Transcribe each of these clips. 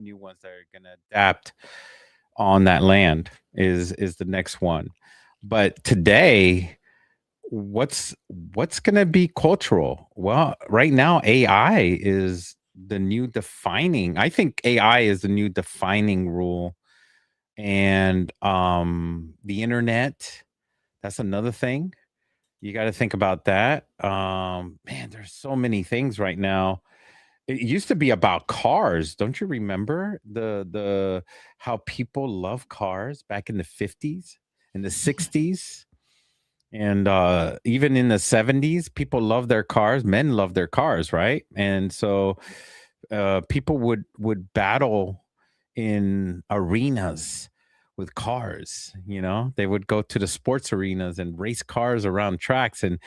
new ones that are going to adapt on that land is the next one. But today, what's what's going to be cultural? Well, right now AI is the new defining. I think AI is the new defining rule, and the internet, that's another thing. You got to think about that. Man, there's so many things right now. It used to be about cars. Don't you remember the how people love cars back in the 50s, in the 60s, and even in the 70s? People love their cars. Men love their cars, right? And so people would battle in arenas with cars. They would go to the sports arenas and race cars around tracks, and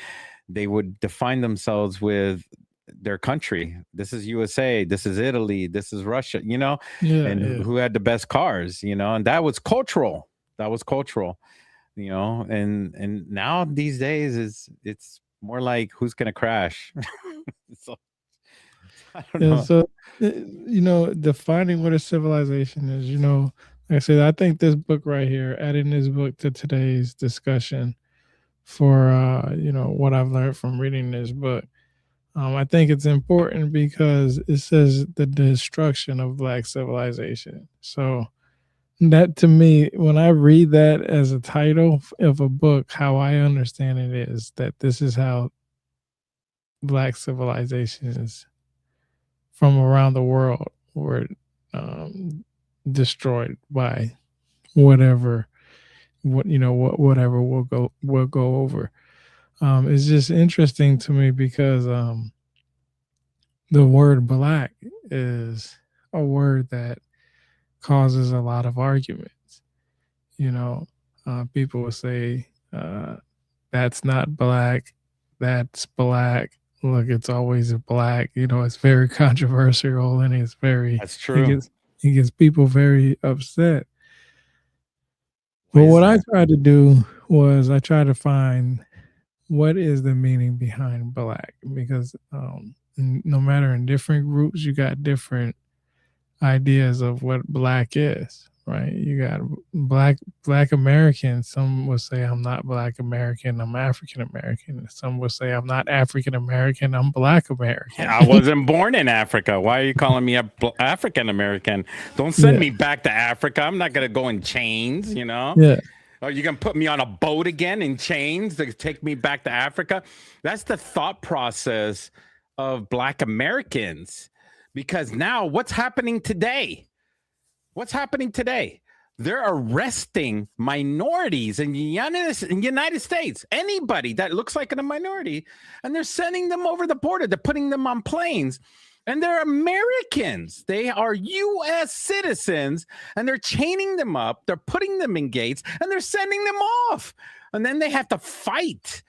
they would define themselves with their country. This is USA, this is Italy, this is Russia, Yeah, and yeah. who had the best cars, and that was cultural. That was cultural, and now these days it's more like who's gonna crash. So I don't Yeah, know. so defining what a civilization is, like I said, I think this book right here, adding this book to today's discussion for what I've learned from reading this book. I think it's important because it says the destruction of black civilization. So that to me, when I read that as a title of a book, how I understand it is that this is how black civilizations from around the world were um, destroyed by whatever whatever we'll go over. It's just interesting to me because the word black is a word that causes a lot of arguments. You know, people will say, that's not black, that's black. Look, it's always black. It's very controversial and That's it true. gets people very upset. Why But is what I that? tried to do was I tried to find what is the meaning behind black because no matter in different groups, you got different ideas of what black is, right? You got black American. Some will say I'm not black American, I'm African American. Some will say I'm not African American, I'm black American. I wasn't born in Africa. Why are you calling me a African American? Don't send Yeah, me back to Africa. I'm not going to go in chains. yeah, Are you going to put me on a boat again in chains to take me back to Africa? That's the thought process of Black Americans. Because now, what's happening today? What's happening today? They're arresting minorities in the United States. Anybody that looks like a minority, and they're sending them over the border. They're putting them on planes, and they're Americans. They are U.S. citizens, and they're chaining them up. They're putting them in gates, and they're sending them off. And then they have to fight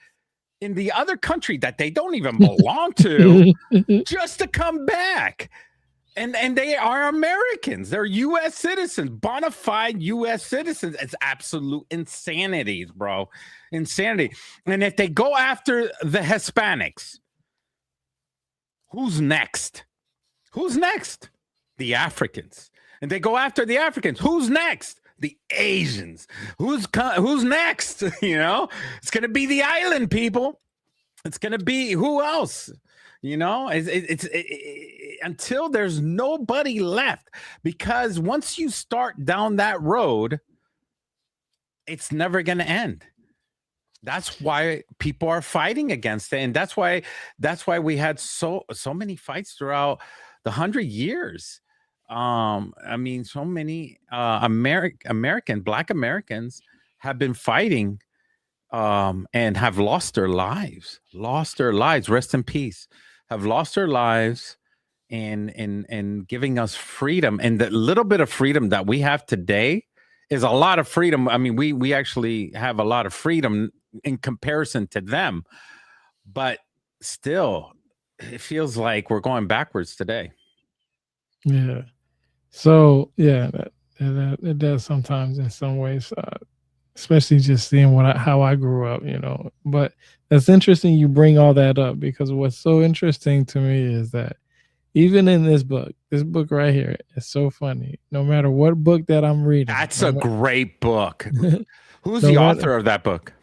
in the other country that they don't even belong to just to come back. And they are Americans. They're U.S. citizens, bona fide U.S. citizens. It's absolute insanity, bro. Insanity. And if they go after the Hispanics, who's next? Who's next? The Africans. And they go after the Africans. Who's next? The Asians. Who's next? It's gonna be the island people. It's gonna be who else? Until there's nobody left, because once you start down that road, it's never gonna end. That's why people are fighting against it, and that's why we had so many fights throughout the 100 years. I mean, so many American Black Americans have been fighting, and have lost their lives. Rest in peace. Have lost their lives, and giving us freedom, and the little bit of freedom that we have today is a lot of freedom. I mean, we actually have a lot of freedom in comparison to them, but still, it feels like we're going backwards today. yeah. So yeah, that it does sometimes in some ways, especially just seeing how I grew up. But that's interesting you bring all that up because what's so interesting to me is that Even in this book right here, it's so funny. No matter what book that I'm reading, That's a great book. Who's no the matter author of that book?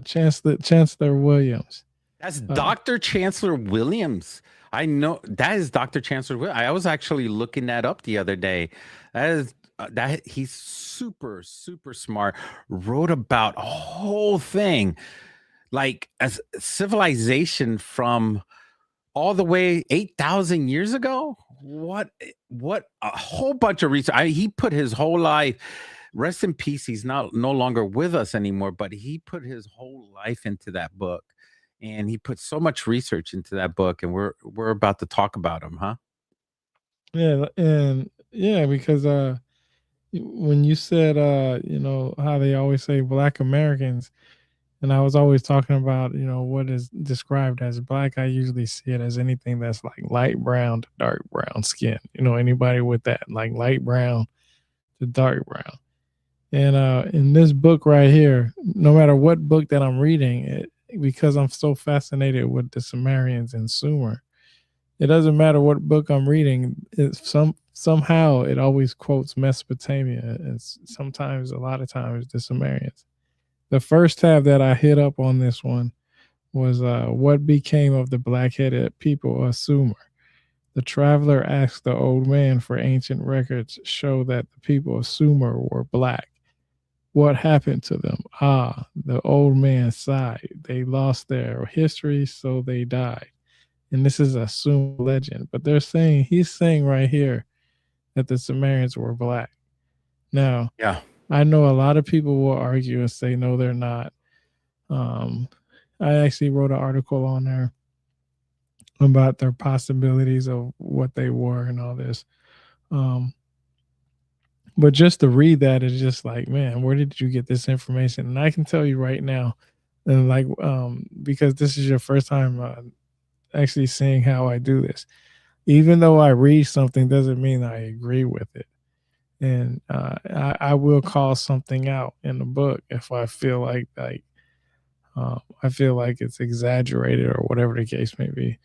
Chancellor Williams. That's Dr. Chancellor Williams. I know that is Dr. Chancellor Williams. I was actually looking that up the other day. That is that he's super super smart. Wrote about a whole thing like as civilization from all the way 8,000 years ago. What a whole bunch of research. He put his whole life. Rest in peace. He's not no longer with us anymore, but he put his whole life into that book, and he put so much research into that book. And we're about to talk about him, huh? Yeah, and yeah, because when you said how they always say Black Americans, and I was always talking about what is described as black. I usually see it as anything that's like light brown to dark brown skin. Anybody with that like light brown to dark brown. And in this book right here, no matter what book that I'm reading, because I'm so fascinated with the Sumerians and Sumer, it doesn't matter what book I'm reading. Somehow it always quotes Mesopotamia, and sometimes a lot of times the Sumerians. The first tab that I hit up on this one was what became of the black-headed people of Sumer. The traveler asked the old man for ancient records show that the people of Sumer were black. What happened to them? Ah, the old man sighed. They lost their history, so they died. And this is a Sumer legend, but he's saying right here that the Sumerians were black. Now, Yeah. I know a lot of people will argue and say no, they're not. I actually wrote an article on there about their possibilities of what they were and all this. But just to read that is just like, man, where did you get this information? And I can tell you right now, and like, because this is your first time actually seeing how I do this. Even though I read something, doesn't mean I agree with it. And I will call something out in the book if I feel like I feel like it's exaggerated or whatever the case may be.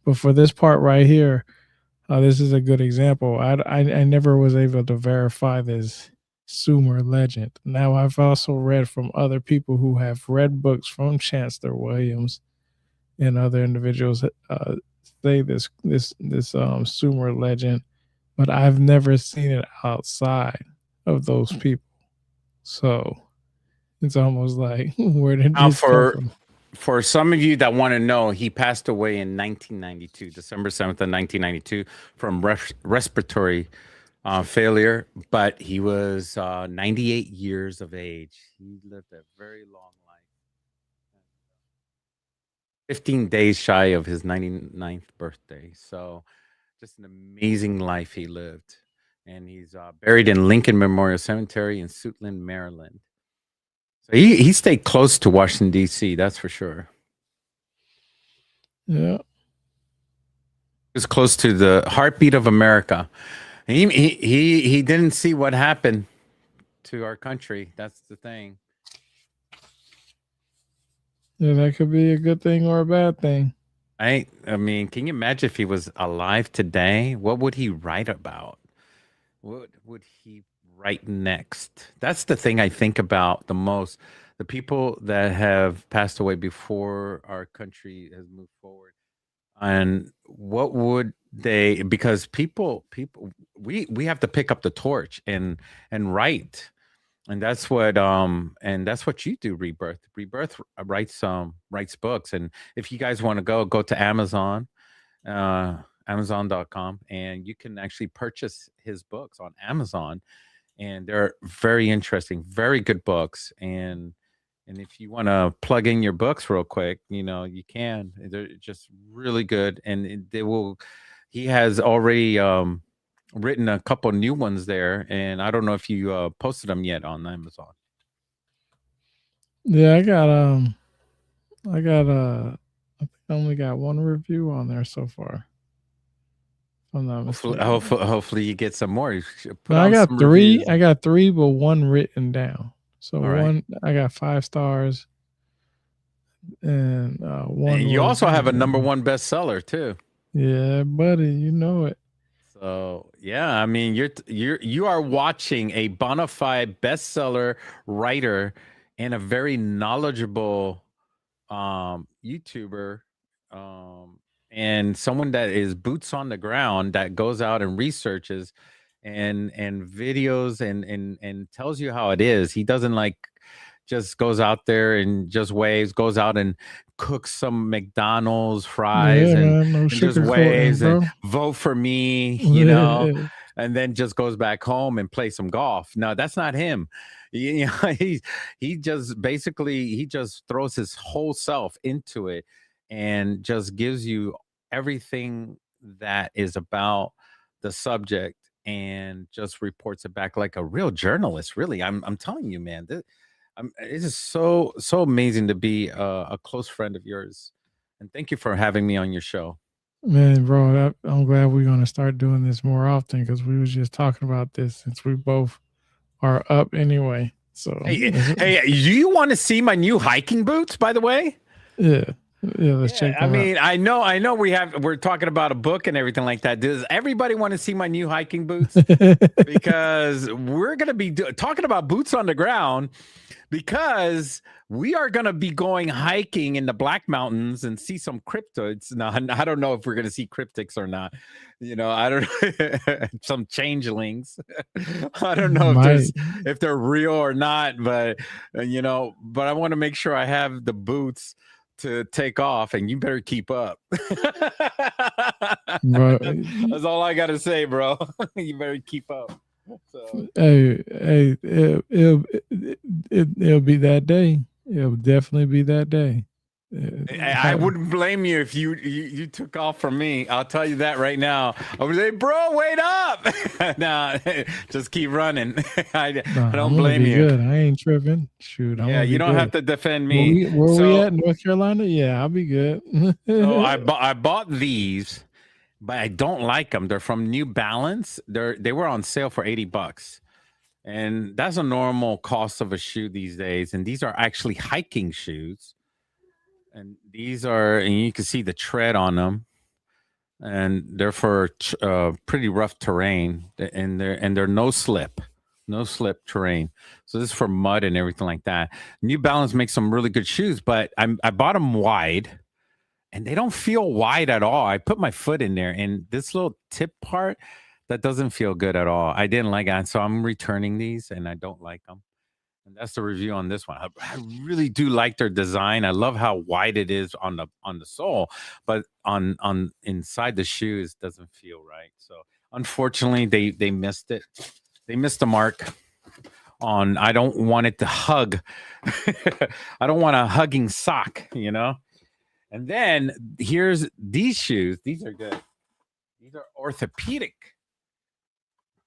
But for this part right here, this is a good example. I never was able to verify this Sumer legend. Now I've also read from other people who have read books from Chancellor Williams and other individuals say this Sumer legend, but I've never seen it outside of those people. So it's almost like where did Now, this come from? for some of you that want to know, he passed away in 1992, December 7th of 1992, from respiratory failure. But he was 98 years of age. He lived a very long life. 15 days shy of his 99th birthday. So just an amazing life he lived. And he's buried in Lincoln Memorial Cemetery in Suitland, Maryland. So he stayed close to Washington, D.C., that's for sure. Yeah. He was close to the heartbeat of America. He didn't see what happened to our country. That's the thing. Yeah, that could be a good thing or a bad thing. I mean, can you imagine if he was alive today? What would he write about? What would he write next? That's the thing I think about the most. The people that have passed away before our country has moved forward. And what would they, because people we have to pick up the torch and write. And that's what you do, Rebirth. Rebirth writes books. And if you guys want to go to Amazon, amazon.com, and you can actually purchase his books on Amazon. And they're very interesting, very good books. And if you want to plug in your books real quick, you can. They're just really good. And they will, he has already written a couple new ones there. And I don't know if you posted them yet on Amazon. Yeah, I think I only got one review on there so far. If I'm not mistaken. Hopefully you get some more. You should put No, I on got some three. reviews. I got three, but one written down. So All right. one, I got 5 stars, and one. And you was also have a written number down. one bestseller too. Yeah, buddy, you know it. So yeah, I mean, you are watching a bona fide bestseller writer and a very knowledgeable YouTuber, um, and someone that is boots on the ground that goes out and researches and videos and tells you how it is. He doesn't like just goes out there and just waves, goes out and cooks some McDonald's fries Yeah, man, no and just sugarcoating, waves and bro. vote for me, Yeah, and then just goes back home and play some golf. No, that's not him. You know, he just basically he just throws his whole self into it and just gives you everything that is about the subject and just reports it back like a real journalist. Really, I'm telling you, man. It's just so amazing to be a close friend of yours, and thank you for having me on your show. man, bro. I'm glad we're gonna start doing this more often because we was just talking about this since we both are up anyway. So Hey, do you want to see my new hiking boots? By the way. yeah, yeah. Let's Yeah, check I that out. mean, I know we're talking about a book and everything like that. Does everybody want to see my new hiking boots? Because we're gonna be talking about boots on the ground because we are going to be going hiking in the Black Mountains and see some cryptids. Now, I don't know if we're going to see cryptids or not. I don't some changelings. I don't know Might, if they're real or not, but but I want to make sure I have the boots to take off, and you better keep up. bro. That's all I got to say, bro. You better keep up. So. Hey, it'll be that day. It'll definitely be that day. I wouldn't blame you if you took off from me. I'll tell you that right now. I would say, bro, wait up. Nah, just keep running. I don't blame you. Good. I ain't tripping. Shoot, Yeah, you don't have to defend me. Where we at? North Carolina? Yeah, I'll be good. So I bought these, but I don't like them. They're from New Balance. They were on sale for $80. And that's a normal cost of a shoe these days. And these are actually hiking shoes. And and you can see the tread on them, and they're for pretty rough terrain, and they're no slip terrain. So this is for mud and everything like that. New Balance makes some really good shoes, but I bought them wide, and they don't feel wide at all. I put my foot in there, and this little tip part that doesn't feel good at all. I didn't like it, so I'm returning these, and I don't like them. And that's the review on this one. I really do like their design. I love how wide it is on the sole, but on inside the shoes doesn't feel right. So unfortunately, they missed it. They missed the mark on. I don't want it to hug. I don't want a hugging sock. And then here's these shoes. These are good. These are orthopedic.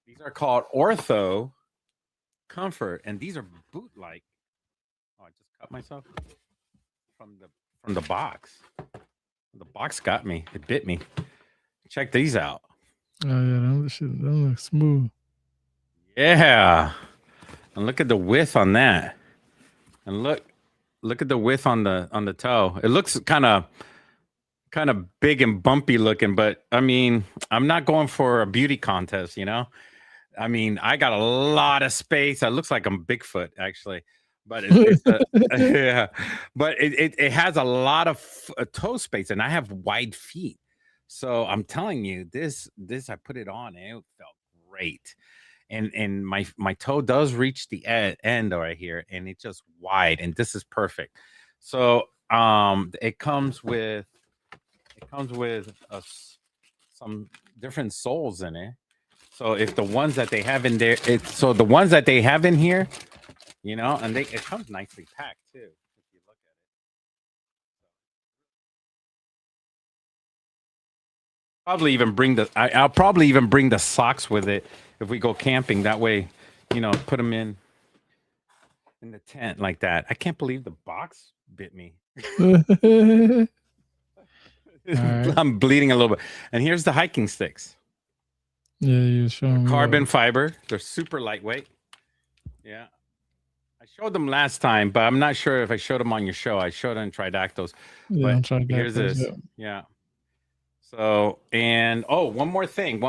These are called Ortho Comfort, and these are boot like. Oh, I just cut myself from the box. The box got me. It bit me. Check these out. Oh yeah, that looks smooth. Yeah, and look at the width on that, and look at the width on the toe. It looks kind of big and bumpy looking, but I mean, I'm not going for a beauty contest, I mean, I got a lot of space. It looks like I'm Bigfoot, actually, but yeah, but it has a lot of toe space, and I have wide feet. So I'm telling you, this I put it on, and it felt great. And my toe does reach the end right here, and it's just wide, and this is perfect. So it comes with some different soles in it. So if the ones that they have in there, the ones that they have in here, and it comes nicely packed too. If you look at it, I'll probably even bring the socks with it if we go camping. That way, put them in the tent like that. I can't believe the box bit me. Right. I'm bleeding a little bit. And here's the hiking sticks. Yeah, you're showing carbon fiber. They're super lightweight. Yeah. I showed them last time, but I'm not sure if I showed them on your show. I showed them Tridactyls. Yeah, But here's this. Yeah. So, and one more thing.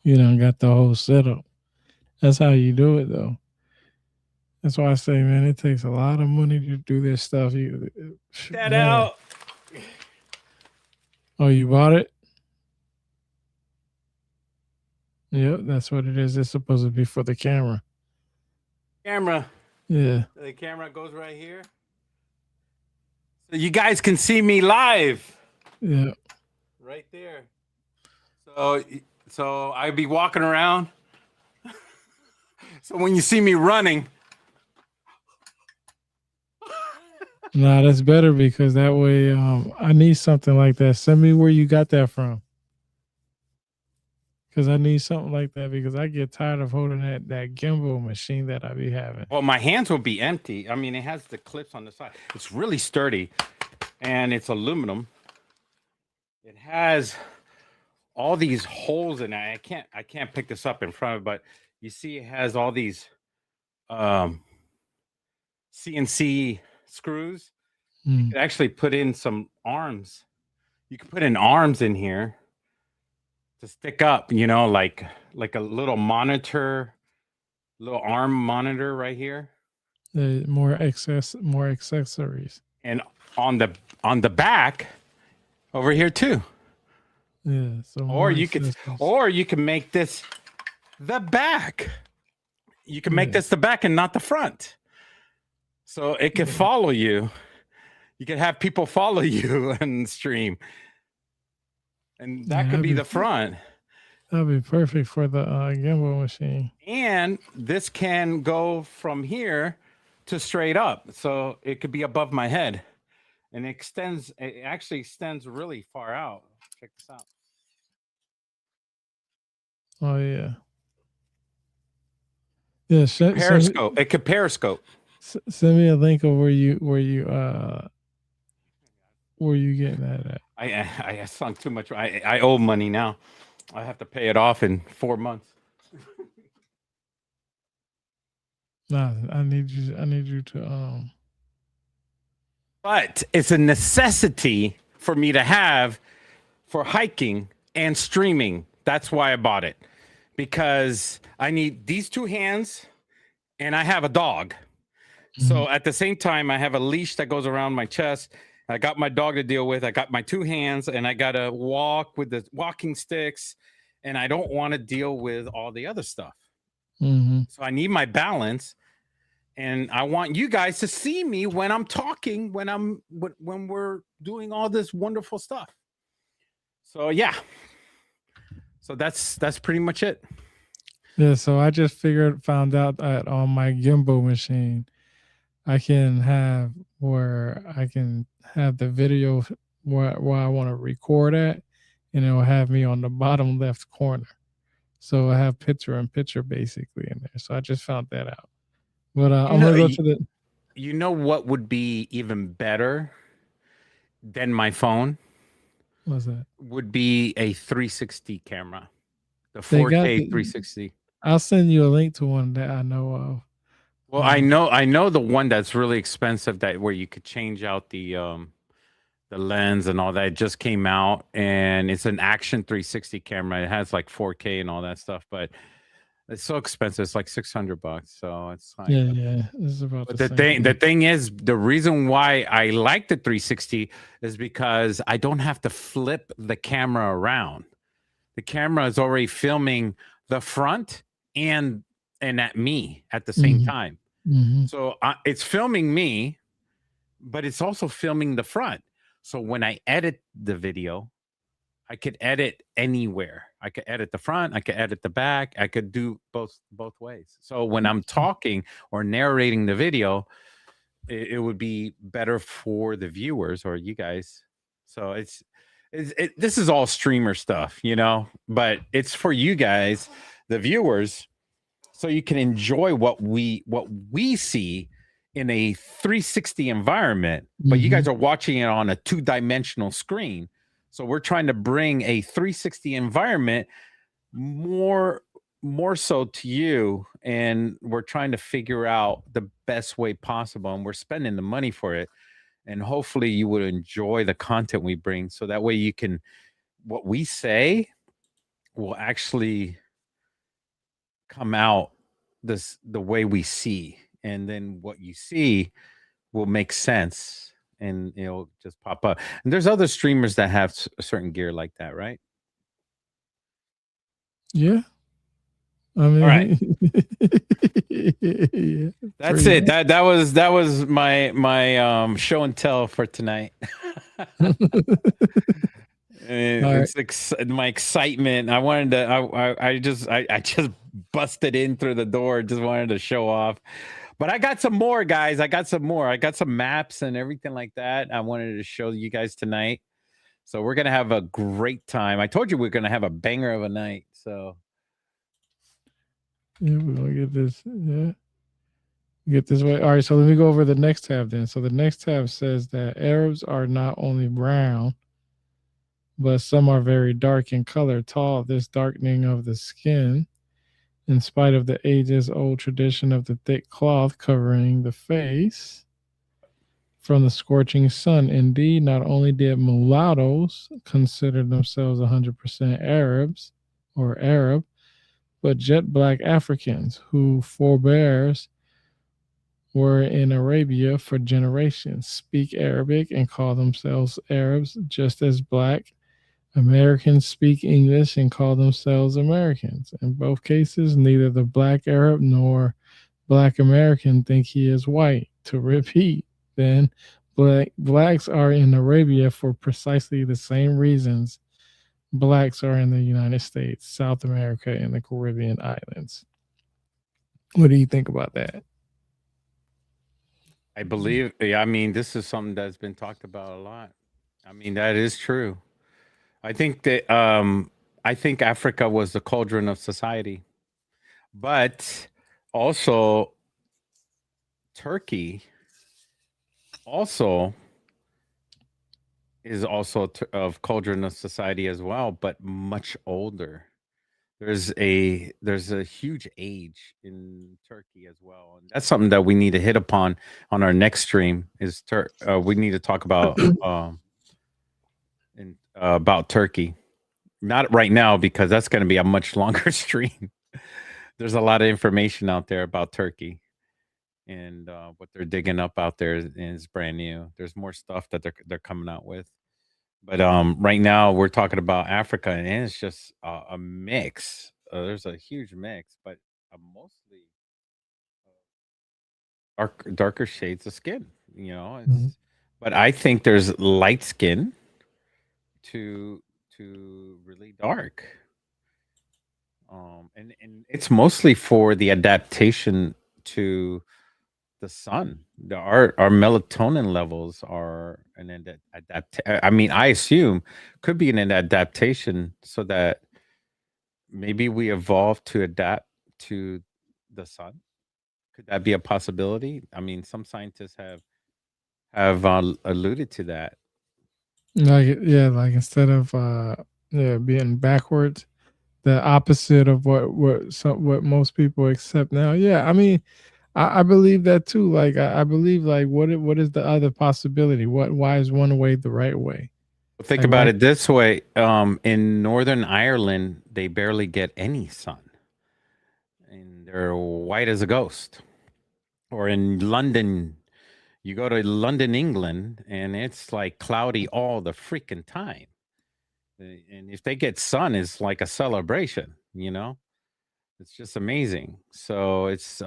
You done got the whole setup. That's how you do it, though. That's why I say, man, it takes a lot of money to do this stuff. That out. Oh, you bought it? Yep, that's what it is. It's supposed to be for the camera. Camera. Yeah. The camera goes right here. So you guys can see me live. Yeah. Right there. So I'd be walking around. So when you see me running. Nah, that's better because that way I need something like that. Send me where you got that from. Because I need something like that because I get tired of holding that gimbal machine that I be having. Well, my hands will be empty. I mean, it has the clips on the side. It's really sturdy and it's aluminum. It has all these holes in it. I can't pick this up in front of it, but you see it has all these CNC screws. You could actually put in some arms. You could put in arms in here to stick up, like a little monitor, little arm monitor right here. More accessories. And on the back over here too. Yeah. So or you can make this the back. You can make this the back and not the front. So it can follow you. You can have people follow you and stream. And that could be the front. That'd be perfect for the gimbal machine. And this can go from here to straight up. So it could be above my head. And it actually extends really far out. Check this out. Oh yeah. Yeah, periscope. It could periscope. Send me a link of where you getting that at. I sunk too much. I owe money now. I have to pay it off in 4 months. Nah, I need you to But it's a necessity for me to have for hiking and streaming. That's why I bought it. Because I need these two hands and I have a dog. So at the same time, I have a leash that goes around my chest. I got my dog to deal with. I got my two hands and I got to walk with the walking sticks. And I don't want to deal with all the other stuff. So I need my balance. And I want you guys to see me when I'm talking, when we're doing all this wonderful stuff. So yeah. So that's pretty much it. Yeah, so I just found out that on my gimbal machine, I can have the video where I want to record at, and it will have me on the bottom left corner. So I have picture in picture basically in there. So I just found that out. But I'm gonna go to the. You know what would be even better than my phone? What's that? Would be a 360 camera, the 4K 360. I'll send you a link to one that I know of. Well, I know the one that's really expensive, that where you could change out the lens and all that. It just came out, and it's an Action 360 camera. It has like 4K and all that stuff, but it's so expensive. It's like $600. So it's like, yeah. This is about the thing is, the reason why I like the 360 is because I don't have to flip the camera around. The camera is already filming the front and at me at the same time. So it's filming me, but it's also filming the front. So when I edit the video, I could edit anywhere. I could edit the front, I could edit the back, I could do both ways. So when I'm talking or narrating the video, it would be better for the viewers or you guys. So this is all streamer stuff, but it's for you guys, the viewers, so you can enjoy what we see in a 360 environment, but you guys are watching it on a 2-dimensional screen. So we're trying to bring a 360 environment more so to you, and we're trying to figure out the best way possible, and we're spending the money for it. and hopefully you would enjoy the content we bring, so that way you can what we say will actually come out the way we see, and then what you see will make sense, and it'll just pop up. And there's other streamers that have certain gear like that, right? Yeah. I All right. mean, yeah, That's pretty it. much. That was my show and tell for tonight. All right. My excitement. I wanted to. I just busted in through the door. Just wanted to show off. But I got some more, guys. I got some more. I got some maps and everything like that. I wanted to show you guys tonight. So we're gonna have a great time. I told you we're gonna have a banger of a night. So Yeah, we're gonna get this. Yeah. Get this way. All right, so let me go over the next tab then. So the next tab says that Arabs are not only brown, but some are very dark in color. Tall, this darkening of the skin, in spite of the ages old tradition of the thick cloth covering the face from the scorching sun. Indeed, not only did mulattoes consider themselves 100% Arabs or Arab, but jet black Africans who forebears were in Arabia for generations, speak Arabic and call themselves Arabs, just as black Americans speak English and call themselves Americans. In both cases, neither the black Arab nor black American think he is white. To repeat, then, blacks are in Arabia for precisely the same reasons blacks are in the United States, South America, and the Caribbean islands. What do you think about that? I believe. Yeah, I mean, this is something that's been talked about a lot. I mean, that is true. I think that I think Africa was the cauldron of society, but also Turkey also is also of cauldron of society as well, but much older. There's a huge age in Turkey as well, and that's something that we need to hit upon on our next stream. We need to talk about Turkey. Not right now because that's going to be a much longer stream. There's a lot of information out there about Turkey, and what they're digging up out there is brand new. There's more stuff that they're coming out with. But right now we're talking about Africa, and it's just a mix. There's a huge mix, but mostly darker shades of skin. Mhm. But I think there's light skin to really dark. And it's mostly for the adaptation to the sun. Our melatonin levels are I mean, I assume could be an adaptation so that maybe we evolved to adapt to the sun. Could that be a possibility? I mean, some scientists have alluded to that. Like yeah, like instead of yeah being backwards, the opposite of what most people accept now. Yeah, I mean, I believe that too. Like I believe like what is the other possibility? Why is one way the right way? Think Like about why? it this way: in Northern Ireland, they barely get any sun, and they're white as a ghost. Or in London, you go to London, England, and it's like cloudy all the freaking time. And if they get sun, it's like a celebration. It's just amazing. So it's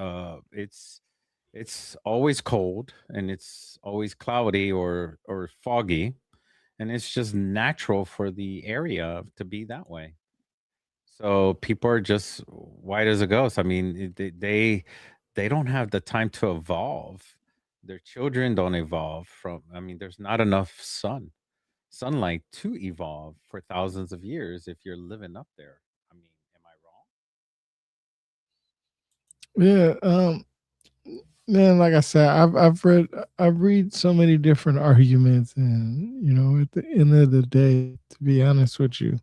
always cold, and it's always cloudy or foggy, and it's just natural for the area to be that way. So people are just white as a ghost. I mean, they don't have the time to evolve. Their children don't evolve from. I mean, there's not enough sunlight to evolve for thousands of years if you're living up there. I mean, am I wrong? Yeah, man. Like I said, I've read so many different arguments, and at the end of the day, to be honest with you,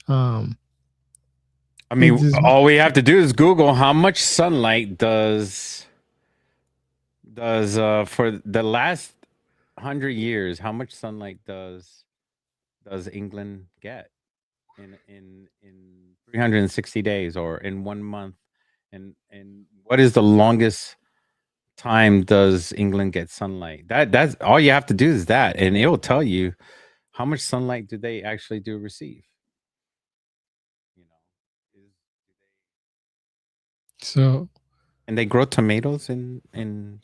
um, I it mean, just all we have to do is Google how much sunlight does for the last. 100 years, how much sunlight does England get in 360 days or in 1 month? And what is the longest time does England get sunlight? That's all you have to do is that, and it'll tell you how much sunlight do they actually do receive. You know, is So and they grow tomatoes in England.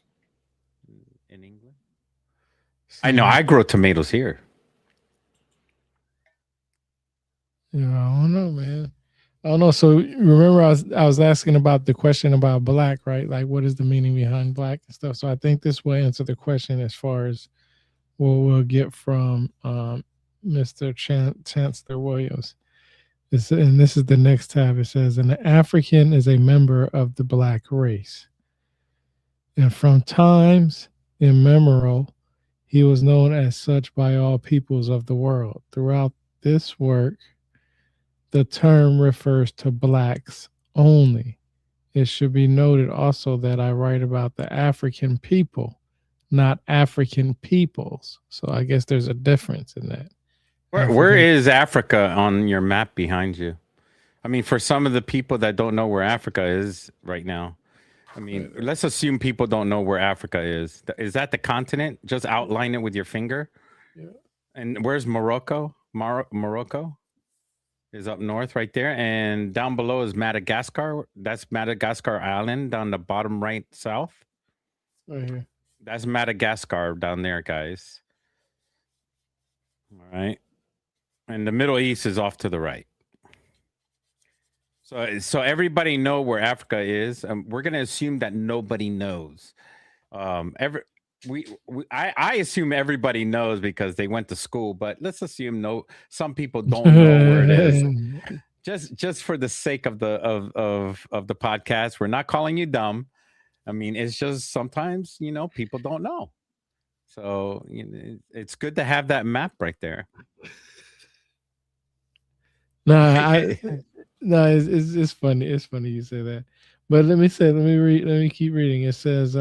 I know see, I grow tomatoes here. you know, I don't know, man. I don't know. So remember, I was asking about the question about black, right? Like, what is the meaning behind black and stuff. So I think this will answer the question as far as what we'll get from Mr. Chancellor Williams. And this is the next tab. It says, an African is a member of the black race. And from times immemorial, he was known as such by all peoples of the world. Throughout this work, the term refers to blacks only. It should be noted also that I write about the African people, not African peoples. So I guess there's a difference in that. Where is Africa on your map behind you? I mean, for some of the people that don't know where Africa is right now, I mean, let's assume people don't know where Africa is. Is that the continent? Just outline it with your finger. Yeah. And where's Morocco? Morocco is up north right there. And down below is Madagascar. That's Madagascar Island down the bottom right south. Right here. That's Madagascar down there, guys. All right. And the Middle East is off to the right. So everybody know where Africa is. We're going to assume that nobody knows. I assume everybody knows because they went to school, but let's assume some people don't know where it is. Just for the sake of the podcast, we're not calling you dumb. I mean, it's just sometimes, people don't know. So it's good to have that map right there. No, it's funny. It's funny you say that. But let me keep reading. It says,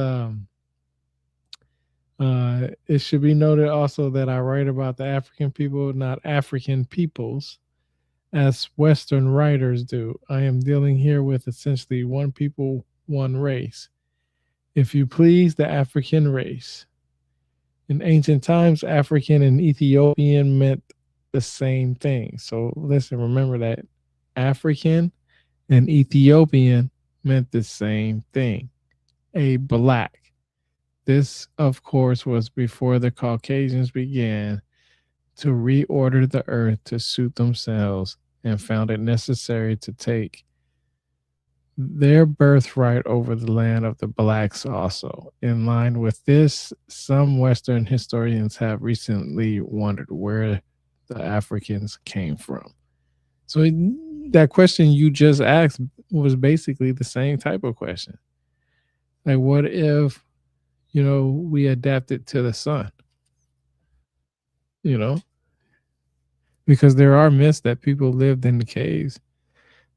it should be noted also that I write about the African people, not African peoples, as Western writers do. I am dealing here with essentially one people, one race. If you please, the African race. In ancient times, African and Ethiopian meant the same thing. So listen, remember that African and Ethiopian meant the same thing, a black. This, of course, was before the Caucasians began to reorder the earth to suit themselves and found it necessary to take their birthright over the land of the blacks also. In line with this, some Western historians have recently wondered where the Africans came from. So that question you just asked was basically the same type of question. Like, what if, we adapted to the sun? Because there are myths that people lived in the caves.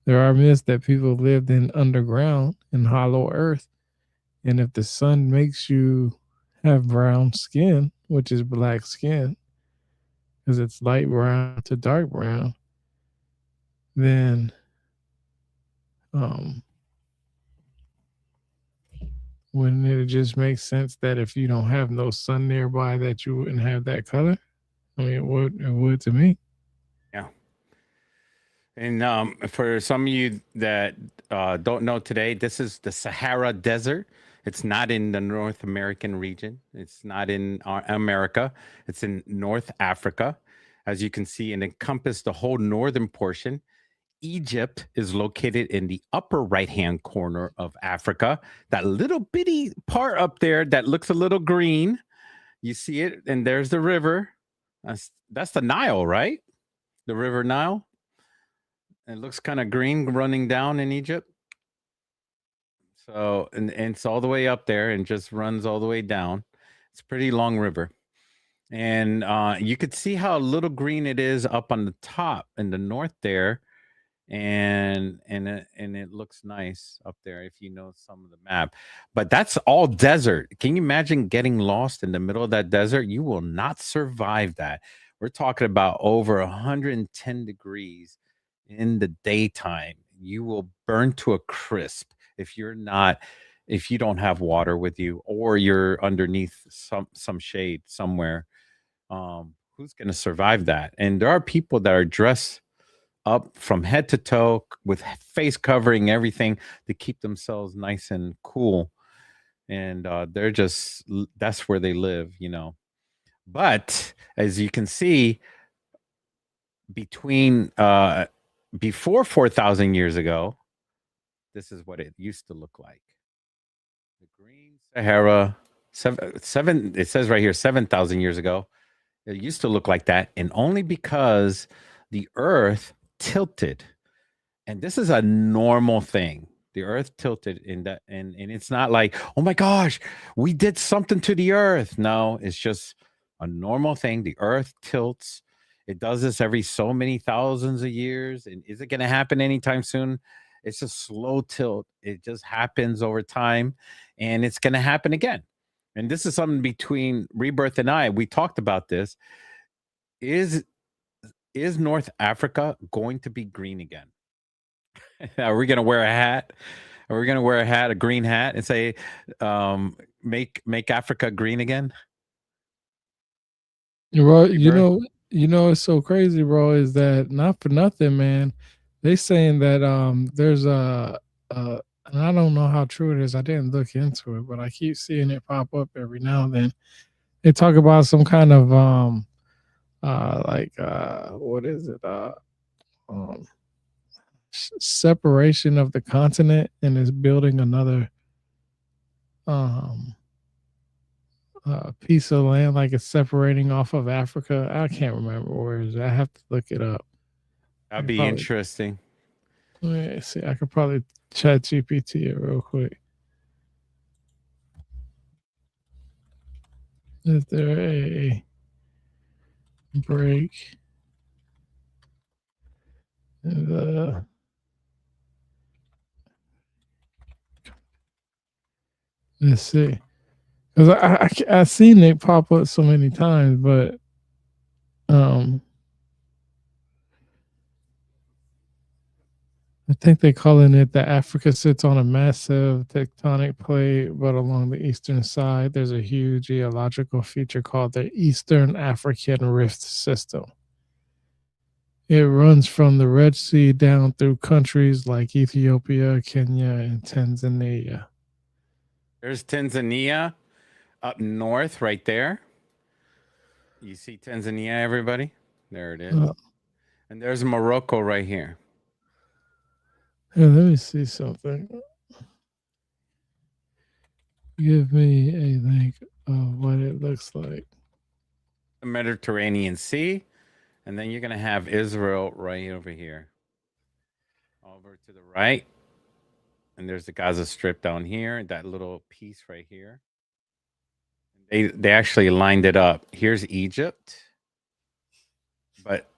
There are myths that people lived in underground in hollow earth. And if the sun makes you have brown skin, which is black skin, because it's light brown to dark brown, then wouldn't it just make sense that if you don't have no sun nearby that you wouldn't have that color? I mean, it would to me. Yeah. And for some of you that don't know today, this is the Sahara Desert. It's not in the North American region. It's not in America. It's in North Africa. As you can see, and encompass the whole northern portion. Egypt is located in the upper right-hand corner of Africa. That little bitty part up there that looks a little green. You see it, and there's the river. That's the Nile, right? The River Nile. It looks kind of green running down in Egypt. So, and it's all the way up there and just runs all the way down. It's a pretty long river. And you could see how little green it is up on the top in the north there. and it looks nice up there if you know some of the map. But that's all desert. Can you imagine getting lost in the middle of that desert? You will not survive that. We're talking about over 110 degrees in the daytime. You will burn to a crisp if you don't have water with you or you're underneath some shade somewhere. Who's going to survive that? And there are people that are dressed up from head to toe with face covering everything to keep themselves nice and cool. And they're just that's where they live. But as you can see, between before 4,000 years ago, this is what it used to look like. The green Sahara, seven it says right here 7,000 years ago. It used to look like that, and only because the earth tilted. And this is a normal thing. The earth tilted in that, and it's not like, oh my gosh, we did something to the earth. No, it's just a normal thing. The earth tilts. It does this every so many thousands of years. And is it going to happen anytime soon? It's a slow tilt. It just happens over time, and it's going to happen again. And this is something between Rebirth and I. We talked about this. Is North Africa going to be green again? Are we going to wear a hat? Are we going to wear a hat, a green hat, and say, "Make Africa green again"? Bro, Rebirth? it's so crazy, bro, is that not for nothing, man. They saying that there's and I don't know how true it is. I didn't look into it, but I keep seeing it pop up every now and then. They talk about some kind of what is it? Um separation of the continent, and is building another um piece of land, like it's separating off of Africa. I can't remember where it is. I have to look it up. I That'd could be probably interesting. let me see. I could probably chat GPT it real quick. Is there a break in the let's see. Because I've seen it pop up so many times, but um I think they're calling it that Africa sits on a massive tectonic plate, but along the eastern side, there's a huge geological feature called the Eastern African Rift System. It runs from the Red Sea down through countries like Ethiopia, Kenya, and Tanzania. There's Tanzania up north, right there. You see Tanzania, everybody? There it is. Uh, And there's Morocco right here. Here, let me see something. Give me a link of what it looks like. The Mediterranean Sea. And then you're going to have Israel right over here. Over to the right. And there's the Gaza Strip down here, that little piece right here. They actually lined it up. Here's Egypt. But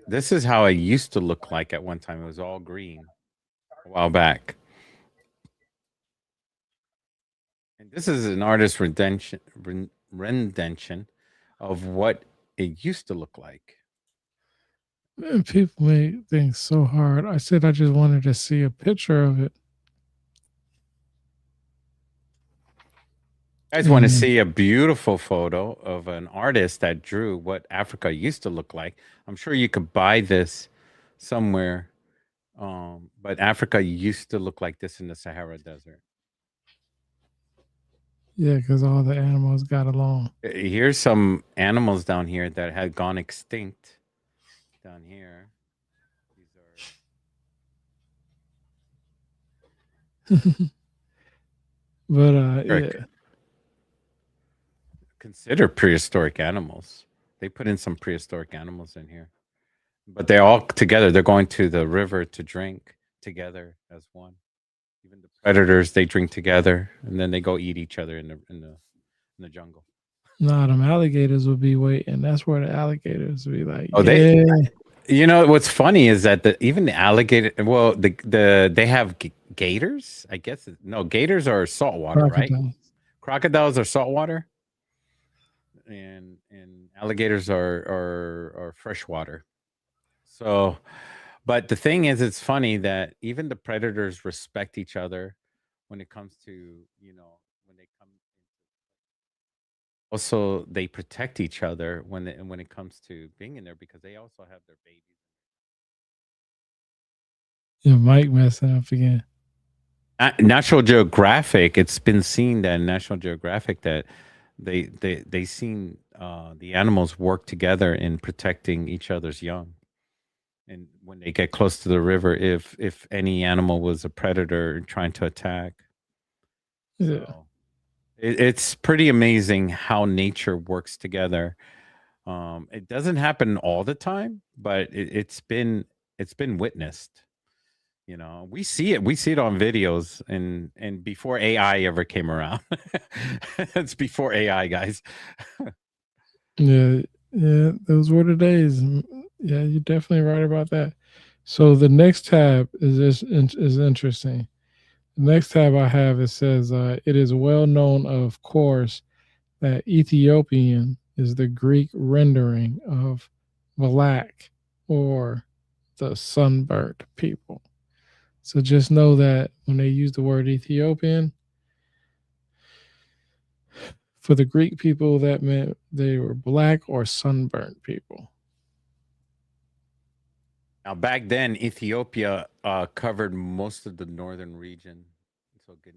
this is how it used to look like at one time. It was all green a while back. And this is an artist's rendition of what it used to look like. Man, people make things so hard. I said I just wanted to see a picture of it. You guys want to see a beautiful photo of an artist that drew what Africa used to look like? I'm sure you could buy this somewhere. But Africa used to look like this in the Sahara Desert. Yeah, because all the animals got along. Here's some animals down here that had gone extinct. Down here, these are But yeah, considered prehistoric animals. They put in some prehistoric animals in here, but they're all together. They're going to the river to drink together as one. Even the predators, they drink together, and then they go eat each other in the jungle. nah, them alligators would be waiting. That's where the alligators would be like, Oh, yeah. You know what's funny is that even the alligator. Well, they have gators. I guess no, gators are saltwater, right? Crocodile. Crocodiles are saltwater, and alligators are freshwater. So, but the thing is, it's funny that even the predators respect each other when it comes to, when they come. Also, they protect each other when it comes to being in there because they also have their babies. Yeah, Mike messing up again. National Geographic, it's been seen that in National Geographic that they seen the animals work together in protecting each other's young. And when they get close to the river, if any animal was a predator trying to attack. Yeah. So it's pretty amazing how nature works together. It doesn't happen all the time, but it's been witnessed. We see it on videos, and before AI ever came around. It's before AI, guys. Yeah. Yeah. Those were the days. Yeah, you're definitely right about that. So the next tab is interesting. The next tab I have, it says it is well known, of course, that Ethiopian is the Greek rendering of Valak, or the sunburnt people. So just know that when they use the word Ethiopian, for the Greek people, that meant they were black or sunburnt people. Now, back then, Ethiopia covered most of the northern region. So Guinea,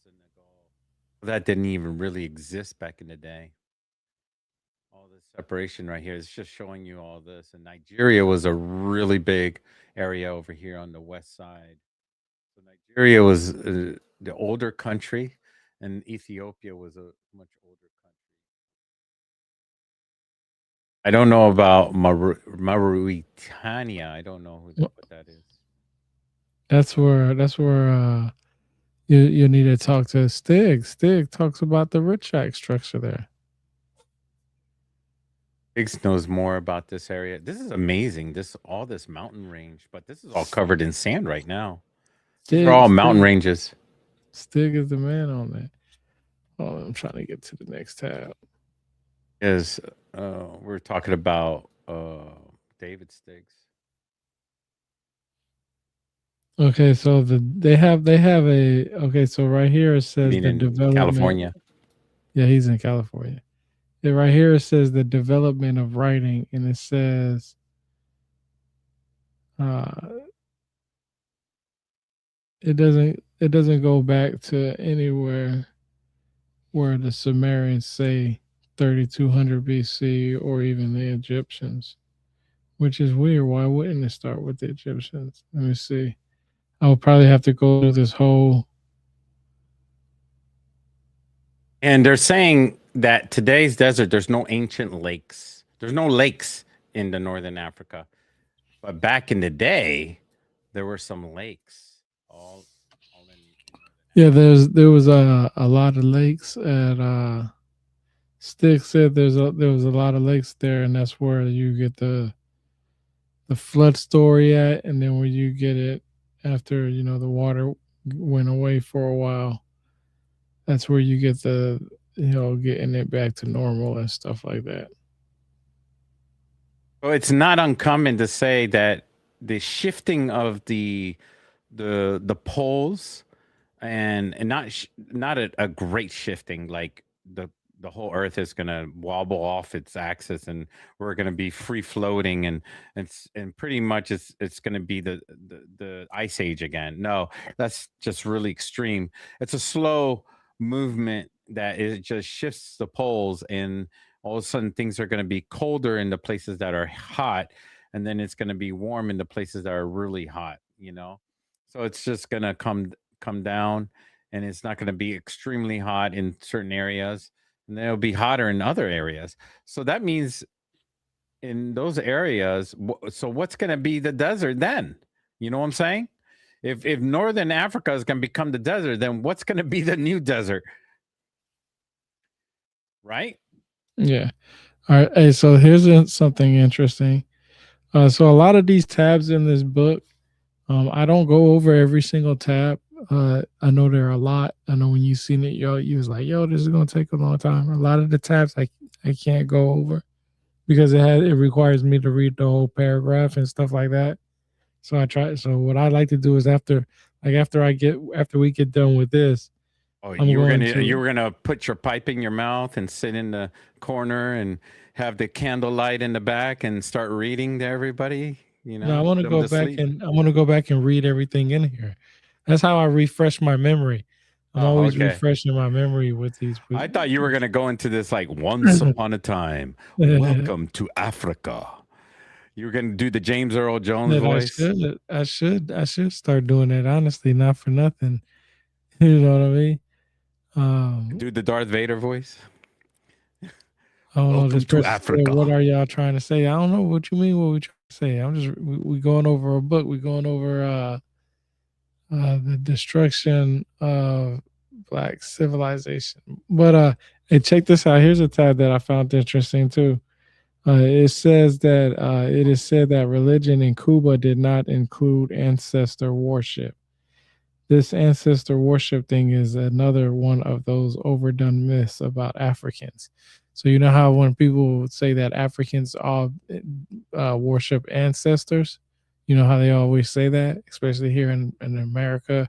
Senegal, that didn't even really exist back in the day. All this separation right here is just showing you all this. And Nigeria was a really big area over here on the west side. So Nigeria was the older country, and Ethiopia was a much older country. I don't know about Mauritania. I don't know Well, what that is. that's where you need to talk to Stig. Stig talks about the Ritchak structure there. Biggs knows more about this area. This is amazing. This mountain range, but this is all covered in sand right now. These are Stig all mountain Stig ranges. Stig is the man on that. Oh, I'm trying to get to the next tab. Is we're talking about David Stiggs. Okay, so they have a okay, so right here it I says mean, the in development. California. Yeah, he's in California. Yeah, right here it says the development of writing, and it says uh it doesn't go back to anywhere where the Sumerians say 3200 BC, or even the Egyptians, which is weird. Why wouldn't it start with the Egyptians? Let me see. I would probably have to go through this whole. And they're saying that today's desert, there's no ancient lakes. There's no lakes in the northern Africa. But back in the day, there were some lakes all in Yeah, northern there was a lot of lakes at Stick said there was a lot of lakes there, and that's where you get the flood story at, and then when you get it after the water went away for a while, that's where you get the getting it back to normal and stuff like that. Well, it's not uncommon to say that the shifting of the poles, and not a great shifting, like the whole earth is going to wobble off its axis, and we're going to be free floating, and pretty much it's going to be the ice age again. No, that's just really extreme. It's a slow movement that it just shifts the poles, and all of a sudden things are going to be colder in the places that are hot, and then it's going to be warm in the places that are really hot. So it's just going to come down, and it's not going to be extremely hot in certain areas, and then it'll be hotter in other areas. So that means in those areas, so what's going to be the desert then? You know what I'm saying? If northern Africa is going to become the desert, then what's going to be the new desert? Right? Yeah. All right. Hey, so here's something interesting. So a lot of these tabs in this book, I don't go over every single tab. I know there are a lot. I know when you seen it, you was like, "Yo, this is gonna take a long time." A lot of the tabs I can't go over because it requires me to read the whole paragraph and stuff like that. So I try. So what I like to do is after we get done with this, Oh, I'm going you to. were gonna put your pipe in your mouth and sit in the corner and have the candlelight in the back and start reading to everybody. No, I Put want to them go to back sleep. and I want to go back and read everything in here. That's how I refresh my memory. I'm Oh, always okay. refreshing my memory with these. I thought you were gonna go into this like once upon a time. Welcome to Africa. You were gonna do the James Earl Jones That voice. I should start doing it. Honestly, not for nothing. You know what I mean? Do the Darth Vader voice. I don't know. This Welcome to person said, "What Africa. are y'all trying to say?" I don't know what you mean. What we trying to say? I'm just we going over a book. We going over the destruction of black civilization. But hey, check this out. Here's a tab that I found interesting too. It says that it is said that religion in Cuba did not include ancestor worship. This ancestor worship thing is another one of those overdone myths about Africans. So you know how when people say that Africans all worship ancestors, you know how they always say that, especially here in America.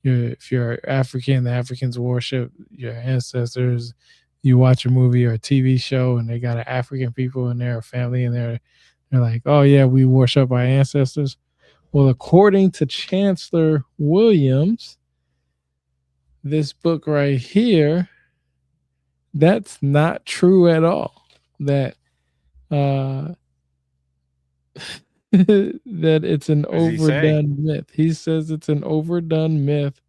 If you're African, the Africans worship your ancestors. You watch a movie or a TV show, and they got an African people in there, a family in there. They're like, "Oh yeah, we worship our ancestors." Well, according to Chancellor Williams, this book right here, that's not true at all. That uh that it's an What does he say? overdone myth. He says it's an overdone myth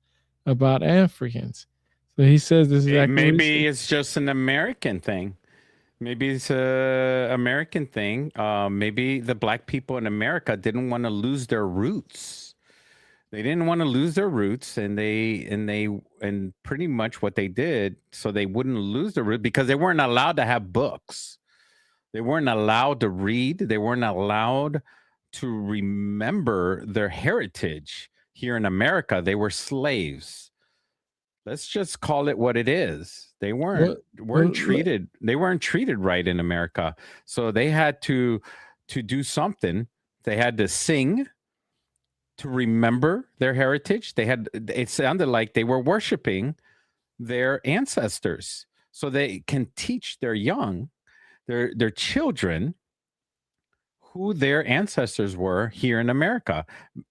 about Africans. So he says this is exactly what he said. Maybe it's just an American thing. Maybe it's a American thing. Maybe the black people in America didn't want to lose their roots. They didn't want to lose their roots, and pretty much what they did so they wouldn't lose their root because they weren't allowed to have books. They weren't allowed to read. They weren't allowed to remember their heritage. Here in America, they were slaves. Let's just call it what it is. They weren't What weren't well, treated they weren't treated right in America. So they had to do something. They had to sing to remember their heritage. It sounded like they were worshiping their ancestors so they can teach their young, their children who their ancestors were here in America.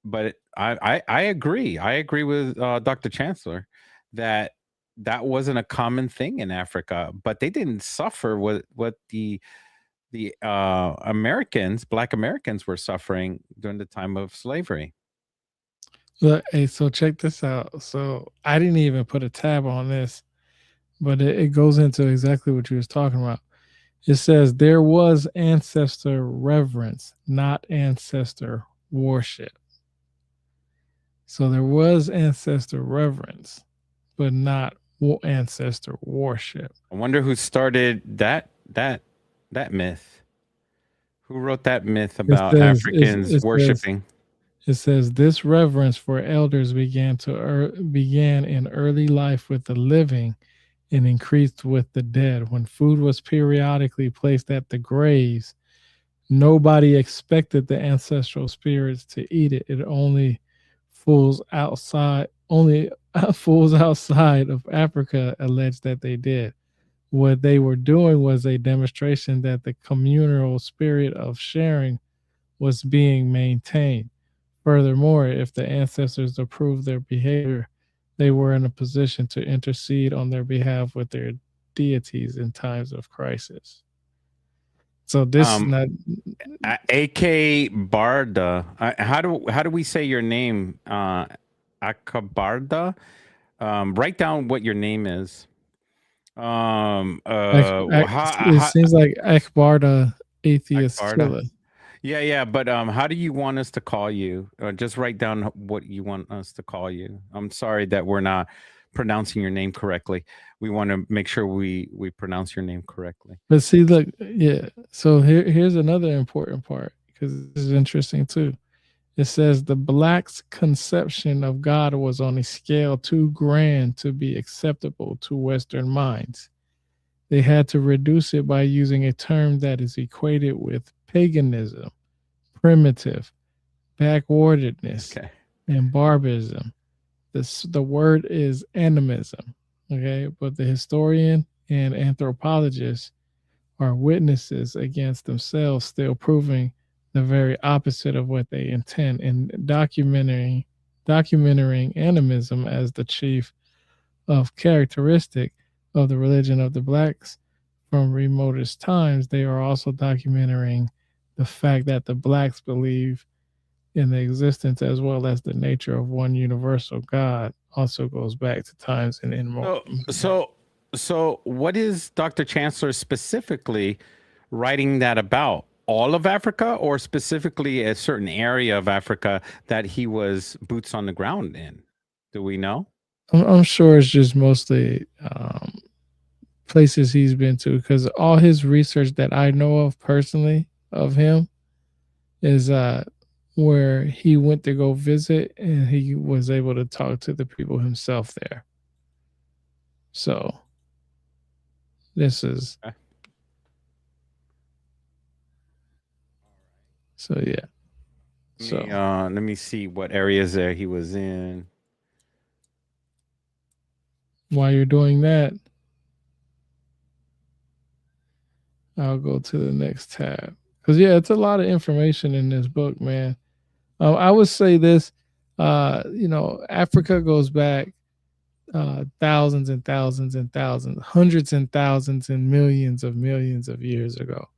But I agree. I agree with Dr. Chancellor that that wasn't a common thing in Africa, but they didn't suffer what the Americans, Black Americans, were suffering during the time of slavery. look, hey, so check this out. So I didn't even put a tab on this, but it goes into exactly what you was talking about. It says there was ancestor reverence, not ancestor worship. So there was ancestor reverence, but not ancestor worship. I wonder who started that myth. Who wrote that myth It about says Africans worshiping? it says this reverence for elders began in early life with the living and increased with the dead. When food was periodically placed at the graves, nobody expected the ancestral spirits to eat it. It only fools outside of Africa alleged that they did. What they were doing was a demonstration that the communal spirit of sharing was being maintained. Furthermore, if the ancestors approved their behavior, they were in a position to intercede on their behalf with their deities in times of crisis. So this is Um, not. AK Barda. How do we say your name? Akabarda. Write down what your name is. It seems like Akbarda atheist Akbarda. killer. Yeah. But how do you want us to call you? Just write down what you want us to call you. I'm sorry that we're not pronouncing your name correctly. We want to make sure we pronounce your name correctly. But see, look, yeah. So here's another important part because this is interesting too. It says the blacks' conception of God was on a scale too grand to be acceptable to Western minds. They had to reduce it by using a term that is equated with paganism, primitive, backwardedness, Okay. and barbarism. The word is animism. Okay, but the historian and anthropologist are witnesses against themselves, still proving the very opposite of what they intend in documenting animism as the chief of characteristic of the religion of the blacks from remotest times. They are also documenting the fact that the blacks believe in the existence as well as the nature of one universal God also goes back to times and in more. So, so what is Dr. Chancellor specifically writing that about? All of Africa, or specifically a certain area of Africa that he was boots on the ground in? Do we know? I'm sure it's just mostly places he's been to because all his research that I know of personally of him is where he went to go visit and he was able to talk to the people himself there. So this is Okay. so yeah. So Let me see what areas there he was in. while you're doing that, I'll go to the next tab because yeah, it's a lot of information in this book, man. I would say this, Africa goes back thousands and thousands and thousands, hundreds and thousands and millions of years ago.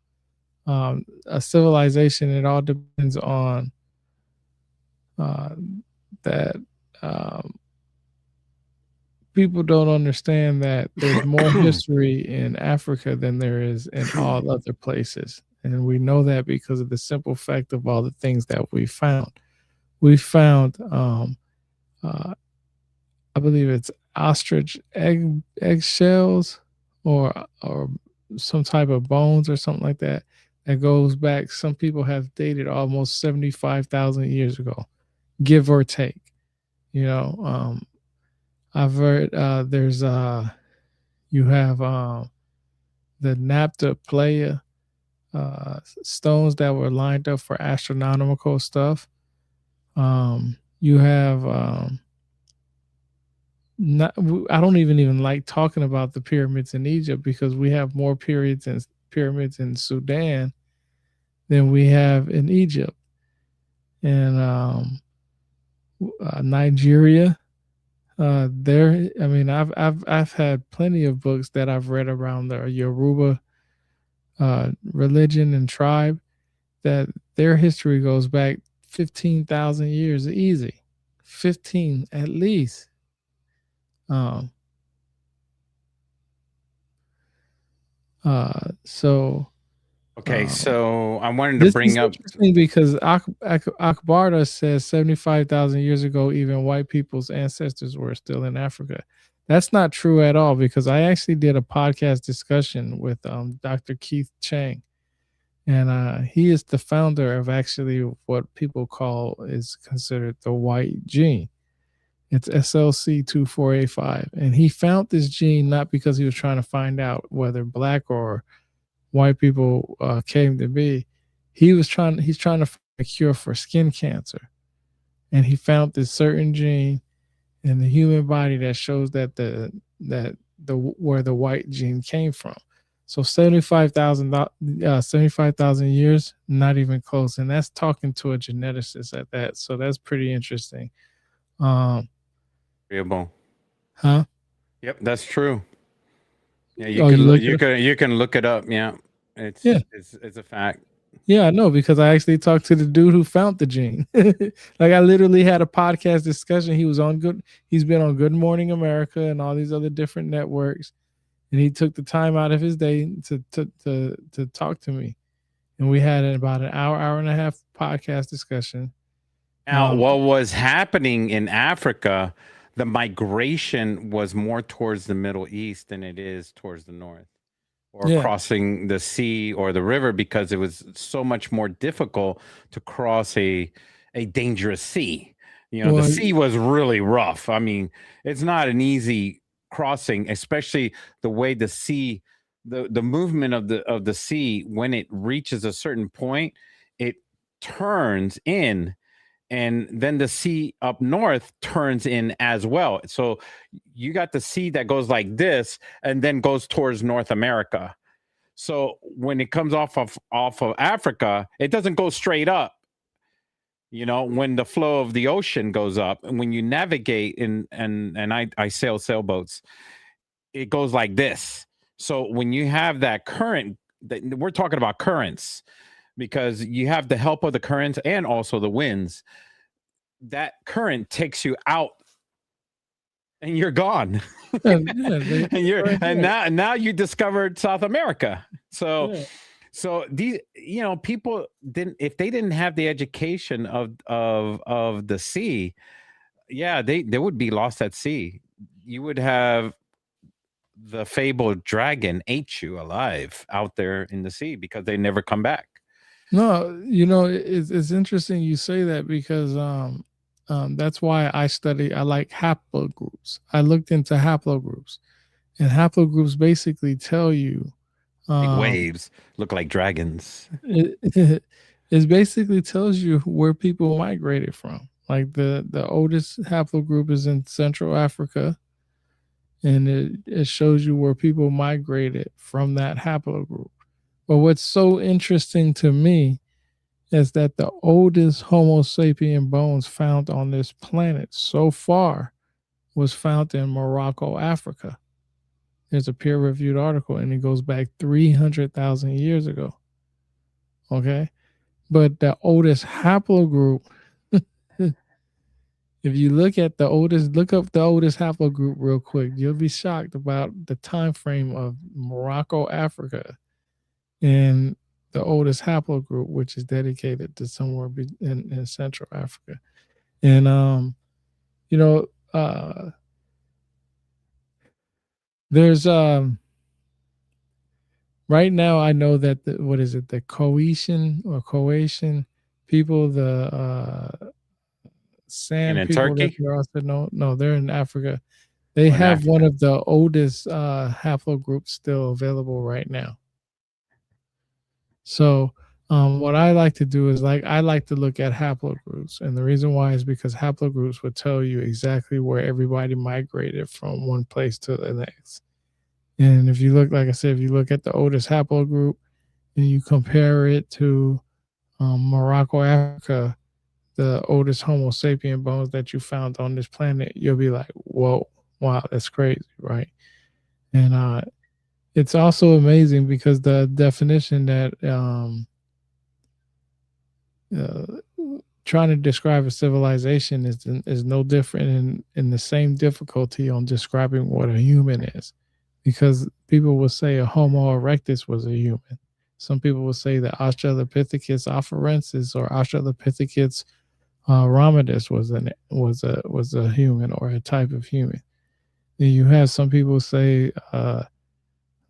A civilization, it all depends on that. People don't understand that there's more history in Africa than there is in all other places. And we know that because of the simple fact of all the things that we found. We found, I believe it's ostrich eggshells or some type of bones or something like that that goes back. Some people have dated almost 75,000 years ago, give or take. You know, I've heard there's you have the napta playa stones that were lined up for astronomical stuff. You have not. I don't even like talking about the pyramids in Egypt because we have more pyramids in Sudan than we have in Egypt and Nigeria. I mean, I've had plenty of books that I've read around the Yoruba religion and tribe that their history goes back 15,000 years easy, 15 at least. Um, so Okay, so I wanted to this bring is up. interesting because Akbarda says 75,000 years ago, even white people's ancestors were still in Africa. That's not true at all because I actually did a podcast discussion with Dr. Keith Chang, and he is the founder of actually what people call is considered the white gene. It's SLC2485, and he found this gene not because he was trying to find out whether black or white people came to be. He's trying to find a cure for skin cancer, and he found this certain gene in the human body that shows that the where the white gene came from. So 75,000 years, not even close, and that's talking to a geneticist at that. So that's pretty interesting. Agreeable. Huh? Yep, that's true. Yeah, Oh, you look it up? you can look it up. Yeah, Yeah. it's a fact. Yeah, I know because I actually talked to the dude who found the gene. Like I literally had a podcast discussion. He's been on Good Morning America and all these other different networks, and he took the time out of his day to talk to me. And we had about an hour and a half podcast discussion. Now, what was happening in Africa, the migration was more towards the Middle East than it is towards the North. or Yeah. crossing the sea or the river because it was so much more difficult to cross a dangerous sea. The Well, sea was really rough. I mean, it's not an easy crossing, especially the way the sea, the movement of the sea when it reaches a certain point, it turns in, and then the sea up north turns in as well. So you got the sea that goes like this and then goes towards North America. So when it comes off of Africa, it doesn't go straight up. When the flow of the ocean goes up, and when you navigate and I sail sailboats, it goes like this. So when you have that current, we're talking about currents, because you have the help of the currents and also the winds. That current takes you out and you're gone. yeah, yeah, they right And here. now you discovered South America. So Yeah. these, people didn't, if they didn't have the education of the sea, yeah, they would be lost at sea. You would have the fabled dragon ate you alive out there in the sea because they never come back. No, it's interesting you say that because that's why I like haplogroups. I looked into haplogroups, and haplogroups basically tell you Big um waves look like dragons. it, it basically tells you where people migrated from. Like the oldest haplogroup is in Central Africa, and it shows you where people migrated from that haplogroup. But what's so interesting to me is that the oldest Homo sapien bones found on this planet so far was found in Morocco, Africa. There's a peer reviewed article and it goes back 300,000 years ago. Okay. But the oldest haplogroup, if you look up the oldest haplogroup real quick, you'll be shocked about the time frame of Morocco, Africa, and the oldest haplogroup, which is dedicated to somewhere in Central Africa. And you know, there's right now I know that what is it, the Croatian people, the And sand in people that Turkey, they're also no, they're in Africa. They or in have one Africa. of the oldest haplogroups still available right now. So what I like to do is I like to look at haplogroups, and the reason why is because haplogroups would tell you exactly where everybody migrated from one place to the next. And if you look, like I said, if you look at the oldest haplogroup and you compare it to Morocco, Africa, the oldest Homo sapien bones that you found on this planet, you'll be like, whoa, wow, that's crazy, right? And it's also amazing because the definition that uh, trying to describe a civilization is no different in the same difficulty on describing what a human is, because people will say a Homo erectus was a human. Some people will say that Australopithecus afarensis or Australopithecus ramidus was a human or a type of human. Then you have some people say the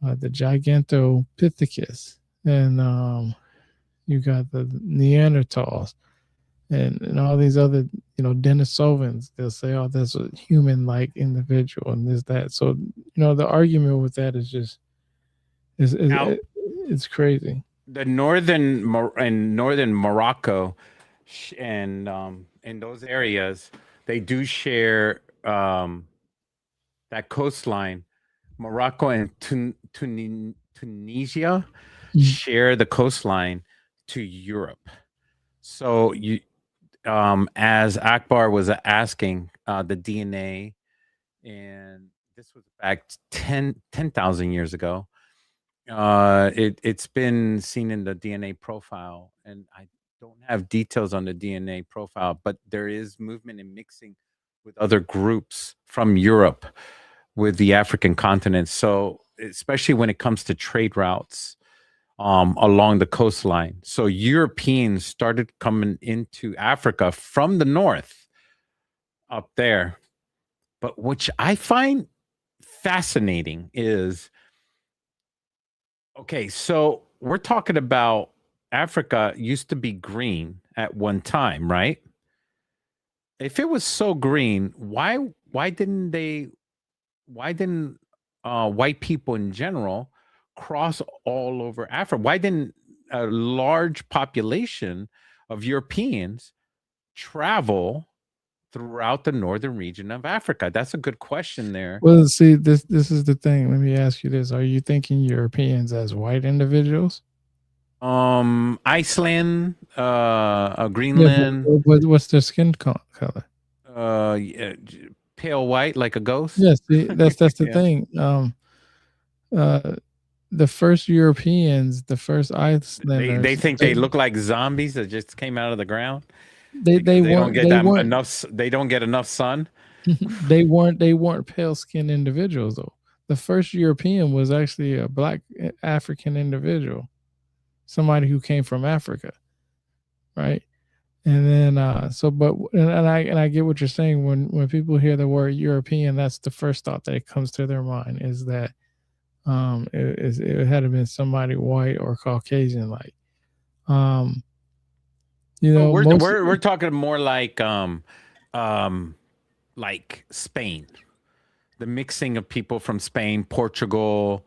Gigantopithecus, and you got the Neanderthals, and all these other Denisovans. They'll say, "Oh, that's a human-like individual," and this that. So the argument with that is just is Now, it's crazy. the northern Morocco, and in those areas, they do share that coastline. Morocco and Tunisia Mm. share the coastline to Europe. So as Akbar was asking, the DNA, and this was back 10,000 years ago. It's been seen in the DNA profile, and I don't have details on the DNA profile, but there is movement and mixing with other groups from Europe with the African continent. So especially when it comes to trade routes along the coastline. So Europeans started coming into Africa from the north up there. But which I find fascinating is Okay, so we're talking about Africa used to be green at one time, right? If it was so green, why didn't white people in general cross all over Africa? Why didn't a large population of Europeans travel throughout the northern region of Africa? That's a good question there. Well, see, this is the thing. Let me ask you this: are you thinking Europeans as white individuals? Iceland, Yeah, Greenland, what's their skin color? yeah, pale white like a ghost. Yeah, see, that's the Yeah. thing. Uh, the first Europeans, the first They Icelanders, think they look like zombies that just came out of the ground they because they don't weren't get they that weren't enough. They don't get enough sun. they weren't pale skinned individuals though. The first European was actually a black African individual, somebody who came from Africa, right? And then and I get what you're saying when people hear the word European, that's the first thought that comes to their mind is that it had to been somebody white or Caucasian like um Oh, most we're talking more um like Spain, the mixing of people from Spain, Portugal,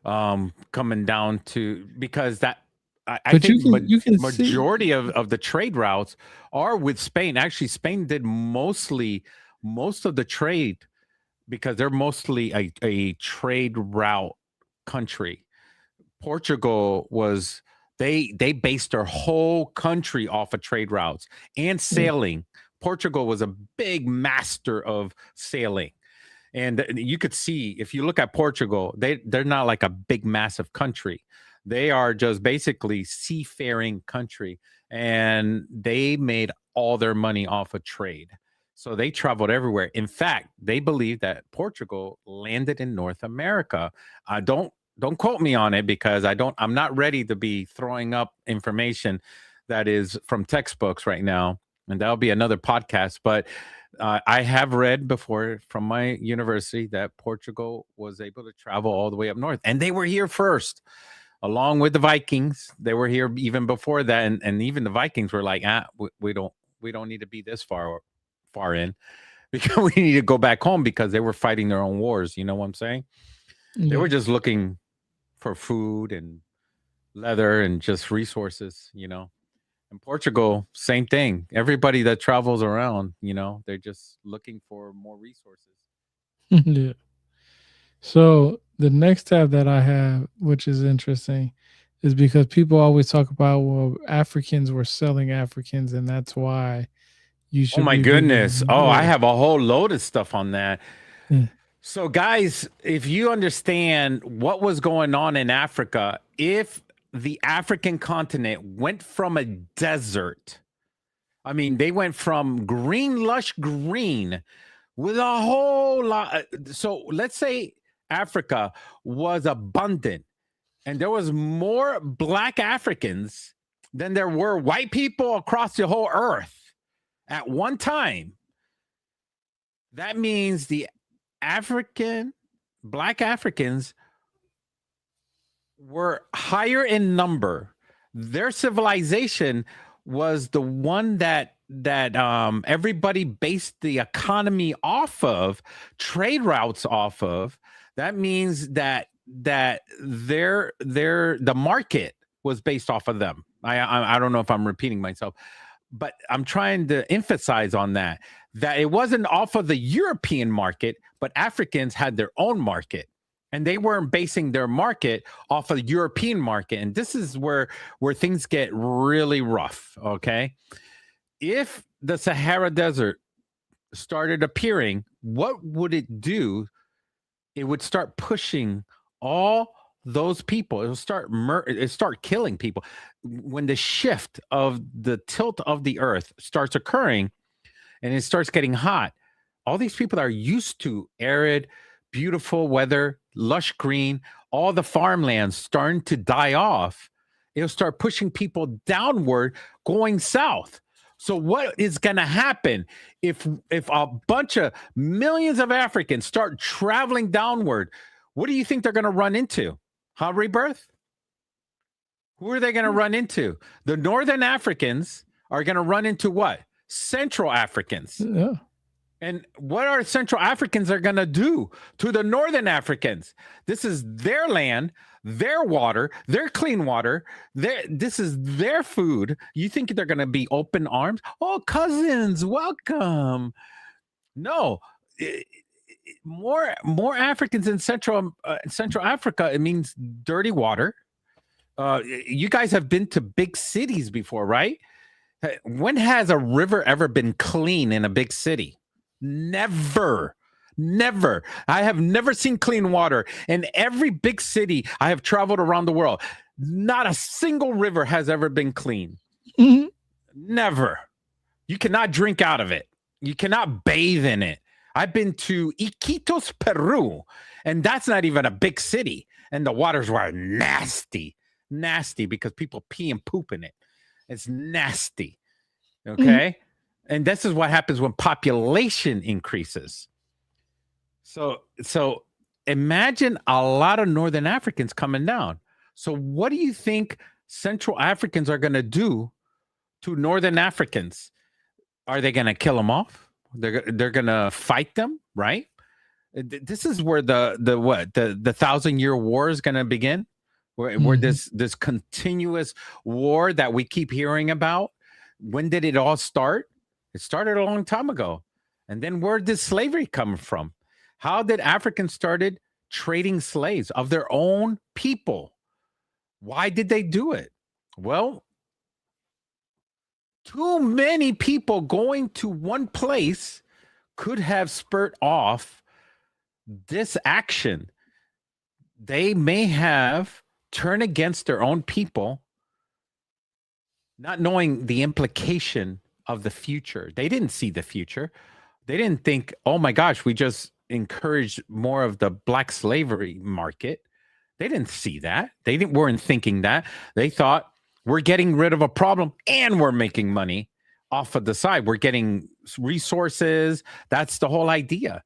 coming down to because that I but think you can see majority of the trade routes are with Spain. Actually, Spain did most of the trade because they're mostly a trade route country. Portugal was they based their whole country off of trade routes and sailing. Portugal was a big master of sailing. And you could see if you look at Portugal, they're not like a big massive country. They are just basically seafaring country and they made all their money off of trade. So they traveled everywhere. In fact, they believe that Portugal landed in North America. Don't quote me on it because I'm not ready to be throwing up information that is from textbooks right now. And that'll be another podcast. But I have read before from my university that Portugal was able to travel all the way up north, and they were here first, along with the Vikings. They were here even before that, and even the Vikings were like, we don't need to be this far in because we need to go back home because they were fighting their own wars. You know what I'm saying? They yeah. were just looking for food and leather and just resources. In Portugal, same thing. Everybody that travels around, they're just looking for more resources. Yeah. So the next tab that I have, which is interesting, is because people always talk about, well, Africans were selling Africans, and that's why you Oh should my be goodness. visiting. Oh, I Yeah. have a whole load of stuff on that. Yeah. So, guys, if you understand what was going on in Africa, if the African continent went from a desert, I mean, they went from green, lush green with a whole lot. So, let's say Africa was abundant and there was more black Africans than there were white people across the whole earth at one time. That means the African black Africans were higher in number. Their civilization was the one that everybody based the economy off of, trade routes off of. That means that their the market was based off of them. I don't know if I'm repeating myself, but I'm trying to emphasize on that it wasn't off of the European market, but Africans had their own market. And they weren't basing their market off of the European market. And this is where things get really rough. Okay. If the Sahara Desert started appearing, what would it do? It would start pushing all those people. It start killing people. When the shift of the tilt of the earth starts occurring and it starts getting hot, all these people that are used to arid, beautiful weather, lush green, all the farmlands starting to die off, it'll start pushing people downward, going south. So what is going to happen if a bunch of millions of Africans start traveling downward? What do you think they're going to run into? Huh, Rebirth? Who are they going to run into? The Northern Africans are going to run into what? Central Africans. Yeah. And what are Central Africans are going to do to the Northern Africans? This is their land, their water, their clean water. This is their food. You think they're going to be open arms? Oh, cousins, welcome. No, more Africans in Central Africa. It means dirty water. You guys have been to big cities before, right? When has a river ever been clean in a big city? Never. Never. I have never seen clean water in every big city I have traveled around the world. Not a single river has ever been clean. Mm-hmm. Never. You cannot drink out of it. You cannot bathe in it. I've been to Iquitos, Peru, and that's not even a big city. And the waters were nasty because people pee and poop in it. It's nasty. Okay. Mm-hmm. And this is what happens when population increases. So imagine a lot of Northern Africans coming down. So what do you think Central Africans are going to do to Northern Africans? Are they going to kill them off? They're going to fight them, right? This is where the 1,000-year war is going to begin, where this continuous war that we keep hearing about. When did it all start? It started a long time ago. And then where did slavery come from? How did Africans started trading slaves of their own people? Why did they do it? Well, too many people going to one place could have spurred off this action. They may have turned against their own people, not knowing the implication of the future. They didn't see the future. They didn't think, oh my gosh, we just encouraged more of the black slavery market. They didn't see that. They weren't thinking that. They thought, we're getting rid of a problem and we're making money off of the side. We're getting resources. That's the whole idea.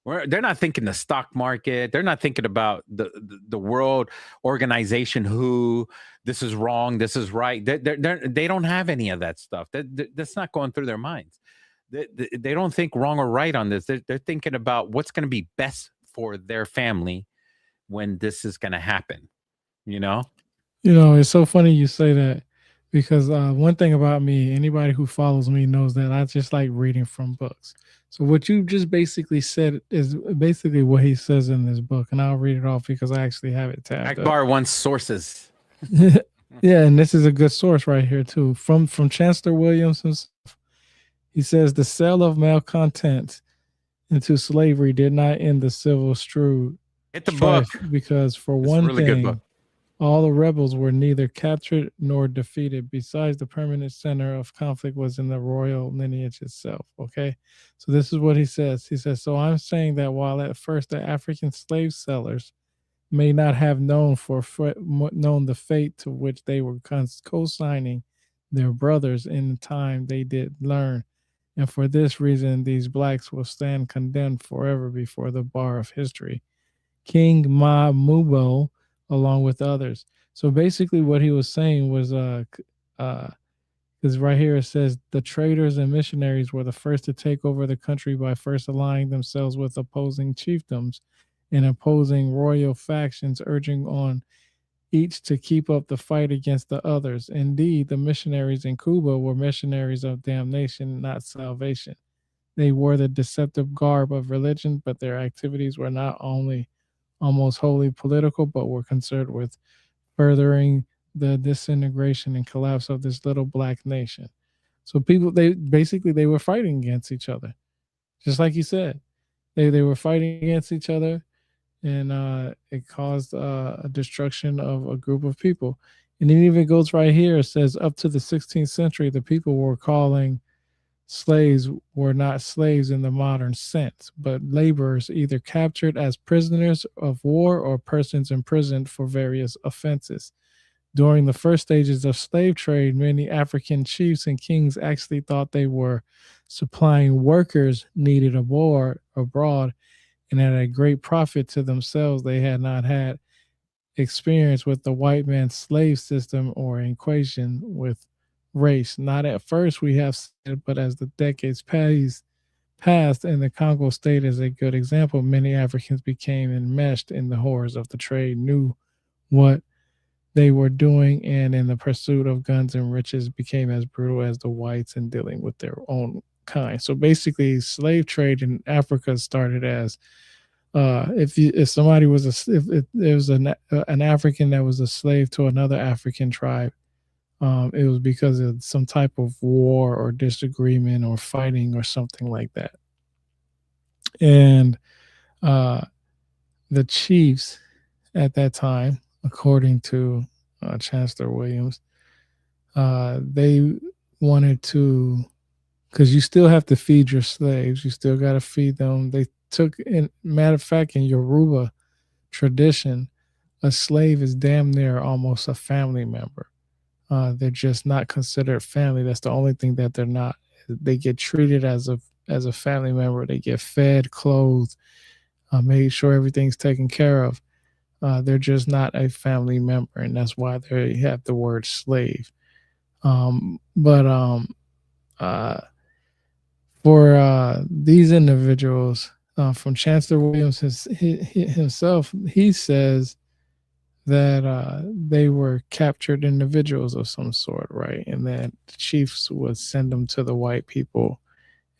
They're not thinking the stock market. They're not thinking about the World Organization, who this is wrong, this is right. They don't have any of that stuff. That's not going through their minds. They don't think wrong or right on this. They're thinking about what's going to be best for their family when this is going to happen. You know, it's so funny you say that, because one thing about me, anybody who follows me knows that I just like reading from books. So what you just basically said is basically what he says in this book, and I'll read it off because I actually have it tabbed. Akbar wants sources. Yeah, and this is a good source right here too, from Chancellor Williams himself. He says the sale of male content into slavery did not end the civil strife. Hit the book, because for one really thing, all the rebels were neither captured nor defeated. Besides, the permanent center of conflict was in the royal lineage itself. Okay, so this is what he says. He says, so I'm saying that while at first the African slave sellers may not have known the fate to which they were co-signing their brothers, in the time they did learn. And for this reason, these blacks will stand condemned forever before the bar of history. King Mahmubo, along with others. So basically what he was saying was, because right here it says, the traders and missionaries were the first to take over the country by first aligning themselves with opposing chiefdoms and opposing royal factions, urging on each to keep up the fight against the others. Indeed, the missionaries in Cuba were missionaries of damnation, not salvation. They wore the deceptive garb of religion, but their activities were not only almost wholly political, but were concerned with furthering the disintegration and collapse of this little black nation. So they were fighting against each other, just like you said. They were fighting against each other, and it caused a destruction of a group of people. And it even goes right here. It says, up to the 16th century, the people were calling slaves were not slaves in the modern sense, but laborers either captured as prisoners of war or persons imprisoned for various offenses. During the first stages of slave trade, many African chiefs and kings actually thought they were supplying workers needed abroad, and at a great profit to themselves. They had not had experience with the white man's slave system or equation with race. Not at first we have said, but as the decades passed, and the Congo state is a good example, many Africans became enmeshed in the horrors of the trade, knew what they were doing, and in the pursuit of guns and riches became as brutal as the whites in dealing with their own kind. So basically, slave trade in Africa started as if somebody was if there was an African that was a slave to another African tribe, it was because of some type of war or disagreement or fighting or something like that. And uh, the chiefs at that time, according to Chancellor Williams, they wanted to, because you still have to feed your slaves, you still got to feed them. They took, in matter of fact, in Yoruba tradition, a slave is damn near almost a family member. They're just not considered family. That's the only thing that they're not. They get treated as a family member. They get fed, clothed, made sure everything's taken care of. They're just not a family member, and that's why they have the word slave. But uh, for these individuals, from Chancellor Williams himself, he says that they were captured individuals of some sort, right? And that the chiefs would send them to the white people,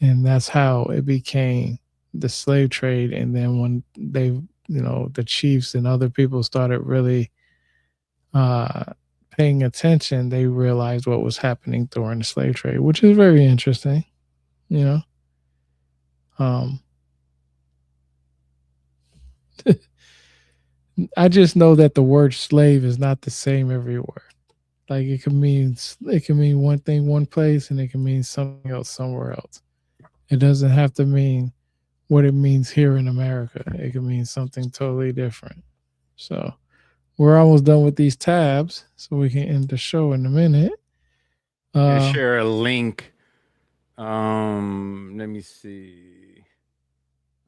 and that's how it became the slave trade. And then when the chiefs and other people started really uh, paying attention, they realized what was happening during the slave trade, which is very interesting, you know. Um, I just know that the word slave is not the same everywhere. Like it can mean one thing one place and it can mean something else somewhere else. It doesn't have to mean what it means here in America. It can mean something totally different. So we're almost done with these tabs, so we can end the show in a minute. And Uh, share a link. Let me see.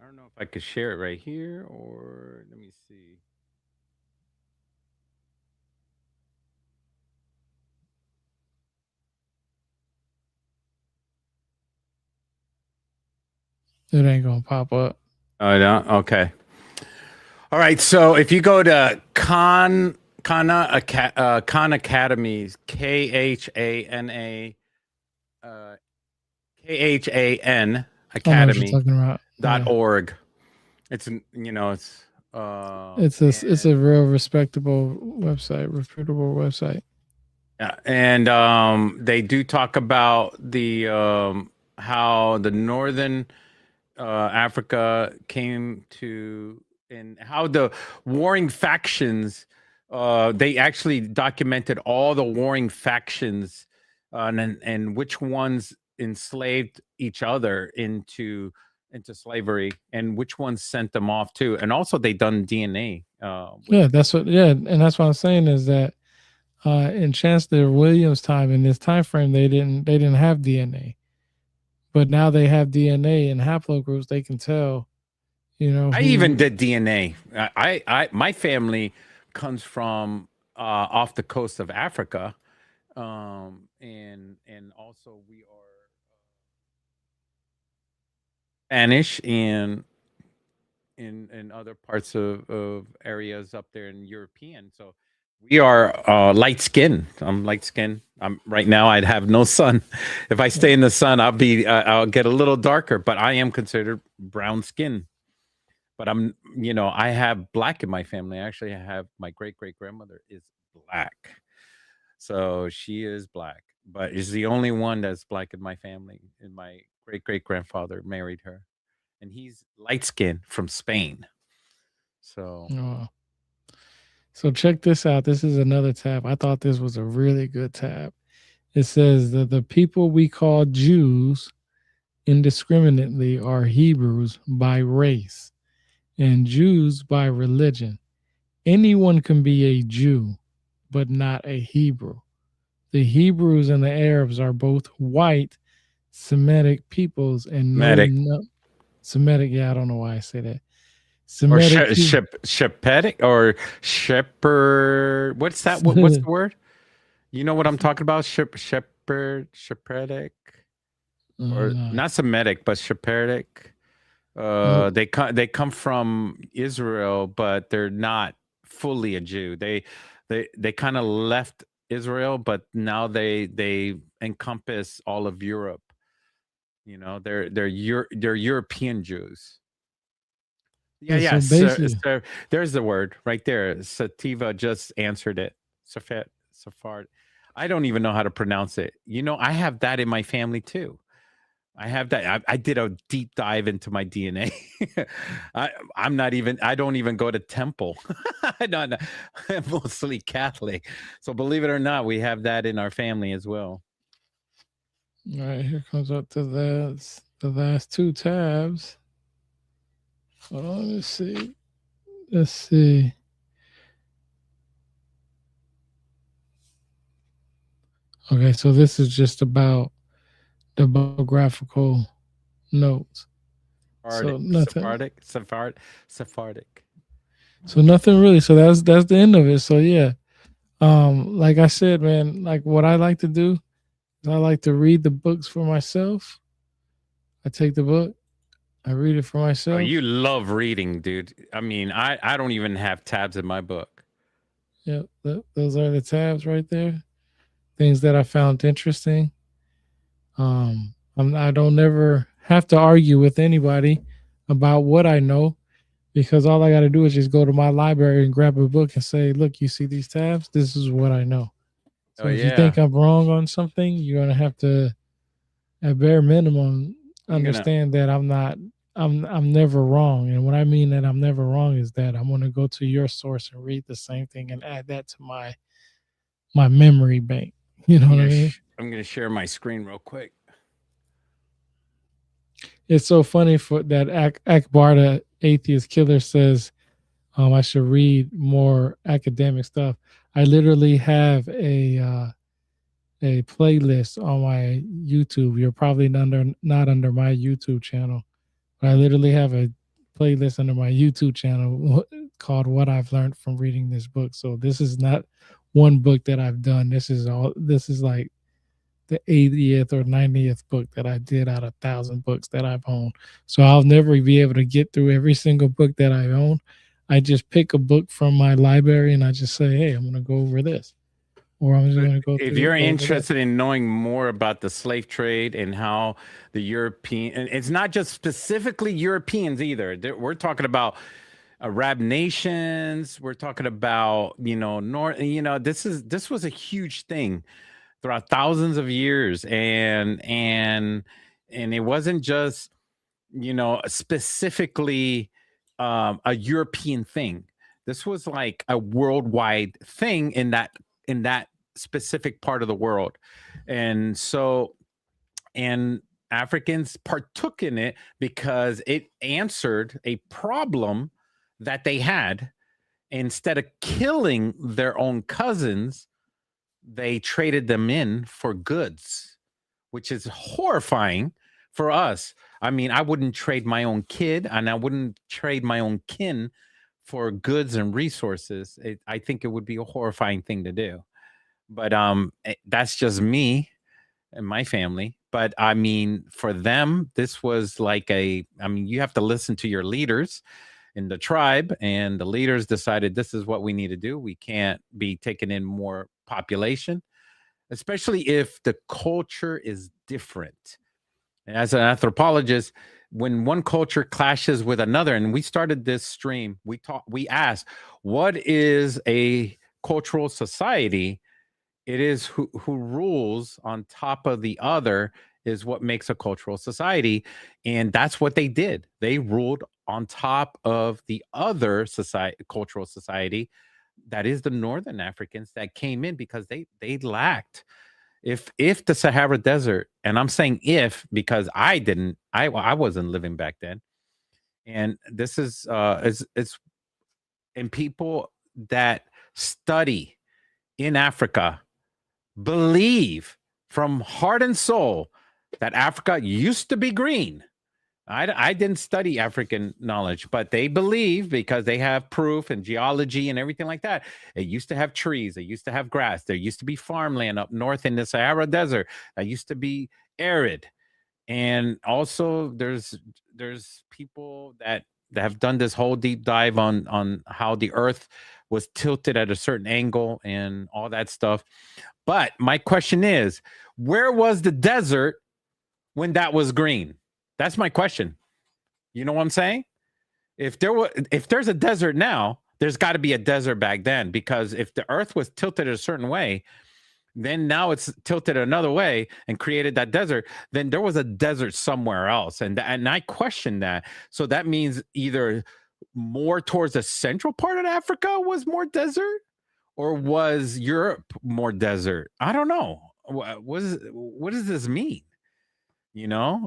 I don't know if I could share it right here or let me see. it ain't gonna pop up. Oh, no? Okay. All right. So if you go to Khan Academies, uh, KHAN I know what you're Academy talking about. dot Yeah, org. It's it's a real respectable website, reputable website. yeah, and they do talk about the how the northern Africa came to, and how the warring factions. They actually documented all the warring factions, and which ones enslaved each other into slavery, and which ones sent them off too. And also, they done DNA. Yeah, that's what. Yeah, and that's what I'm saying is that in Chancellor Williams' time, in this time frame, they didn't have DNA, but now they have DNA and haplogroups. They can tell, I even who. did DNA. My family comes from off the coast of Africa, and also we are Spanish and in other parts of areas up there in European. So we are light skin. I'm light skin. I'm right now. I'd have no sun. If I stay in the sun, I'll get a little darker. But I am considered brown skin. But I have black in my family. Actually, I have my great grandmother is black. So she is black, but is the only one that's black in my family. And my great grandfather married her, and he's light skinned from Spain. So uh, so check this out. This is another tab. I thought this was a really good tab. It says that the people we call Jews indiscriminately are Hebrews by race and Jews by religion. Anyone can be a Jew, but not a Hebrew. The Hebrews and the Arabs are both white Semitic peoples, and medic. no Semitic. Yeah, I don't know why I say that. Or Semitic. shepetic or shepherd. What's that? What's the word? You know what I'm talking about? Shepherdic, or No. not Semitic, but Shepherdic. Nope. They come from Israel, but they're not fully a Jew. They kind of left Israel, but now they encompass all of Europe. You know, they're European Jews. Yeah, Yeah, yeah. so So, basically, so there's the word right there. Sativa just answered it. Safard. I don't even know how to pronounce it. You know, I have that in my family too. I have that. I did a deep dive into my DNA. I'm not even. I don't even go to temple. No, no, I'm mostly Catholic. So believe it or not, we have that in our family as well. all right, here comes up to the last two tabs. Hold on, let's see. Let's see. Okay, so this is just about the biographical notes. So nothing. Sephardic. So nothing really. So that's the end of it. So yeah. Like I said, man, like what I like to do is I like to read the books for myself. I take the book, I read it for Oh, you myself. love reading, dude. I mean, I don't even have tabs in my book. Yep, those are the tabs right there. Things that I found interesting. I don't never have to argue with anybody about what I know because all I got to do is just go to my library and grab a book and say, "Look, you see these tabs? This is what I know." Oh So if you yeah, think I'm wrong on something, you're gonna have to, at bare minimum, I'm gonna. understand that I'm never wrong. And what I mean that I'm never wrong is that I'm gonna go to your source and read the same thing and add that to my memory bank. You know what I mean? I'm gonna share my screen real quick. It's so funny for that Akbar the atheist killer says I should read more academic stuff. I literally have a playlist on my YouTube. You're probably not under my YouTube channel. I literally have a playlist under my YouTube channel called "What I've Learned from Reading This Book." So this is not one book that I've done. This is all. This is like the 80th or 90th book that I did out of 1,000 books that I've owned. So I'll never be able to get through every single book that I own. I just pick a book from my library and I just say, "Hey, I'm going to go over this," or I'm just But going to if you're go over that. interested in knowing more about the slave trade and how the European, and it's not just specifically Europeans either. We're talking about Arab nations. We're talking about, you know, North. You know, this was a huge thing throughout thousands of years, and it wasn't just, you know, specifically a European thing. This was like a worldwide thing in that specific part of the world, and so and Africans partook in it because it answered a problem that they had. Instead of killing their own cousins, they traded them in for goods, which is horrifying for us. I mean, I wouldn't trade my own kid and I wouldn't trade my own kin for goods and resources. I think it would be a horrifying thing to do. But that's just me and my family. But I mean, for them, this was like I mean, you have to listen to your leaders in the tribe, and the leaders decided this is what we need to do. We can't be taking in more population, especially if the culture is different. And as an anthropologist, when one culture clashes with another, and we started this stream, we asked, what is a cultural society? It is who rules on top of the other is what makes a cultural society. And that's what they did. They ruled on top of the other society, cultural society, that is the northern Africans that came in because they lacked. If the Sahara Desert, and I'm saying if because I wasn't living back then, and this is and people that study in Africa believe from heart and soul that Africa used to be green. I didn't study African knowledge, but they believe because they have proof and geology and everything like that. It used to have trees. It used to have grass. There used to be farmland up north in the Sahara Desert. That used to be arid. And also, there's people that have done this whole deep dive on how the Earth was tilted at a certain angle and all that stuff. But my question is, where was the desert when that was green? That's my question. You know what I'm saying? If there's a desert now, there's got to be a desert back then, because if the earth was tilted a certain way, then now it's tilted another way and created that desert, then there was a desert somewhere else. And I question that. So that means either more towards the central part of Africa was more desert, or was Europe more desert? I don't know. What does this mean?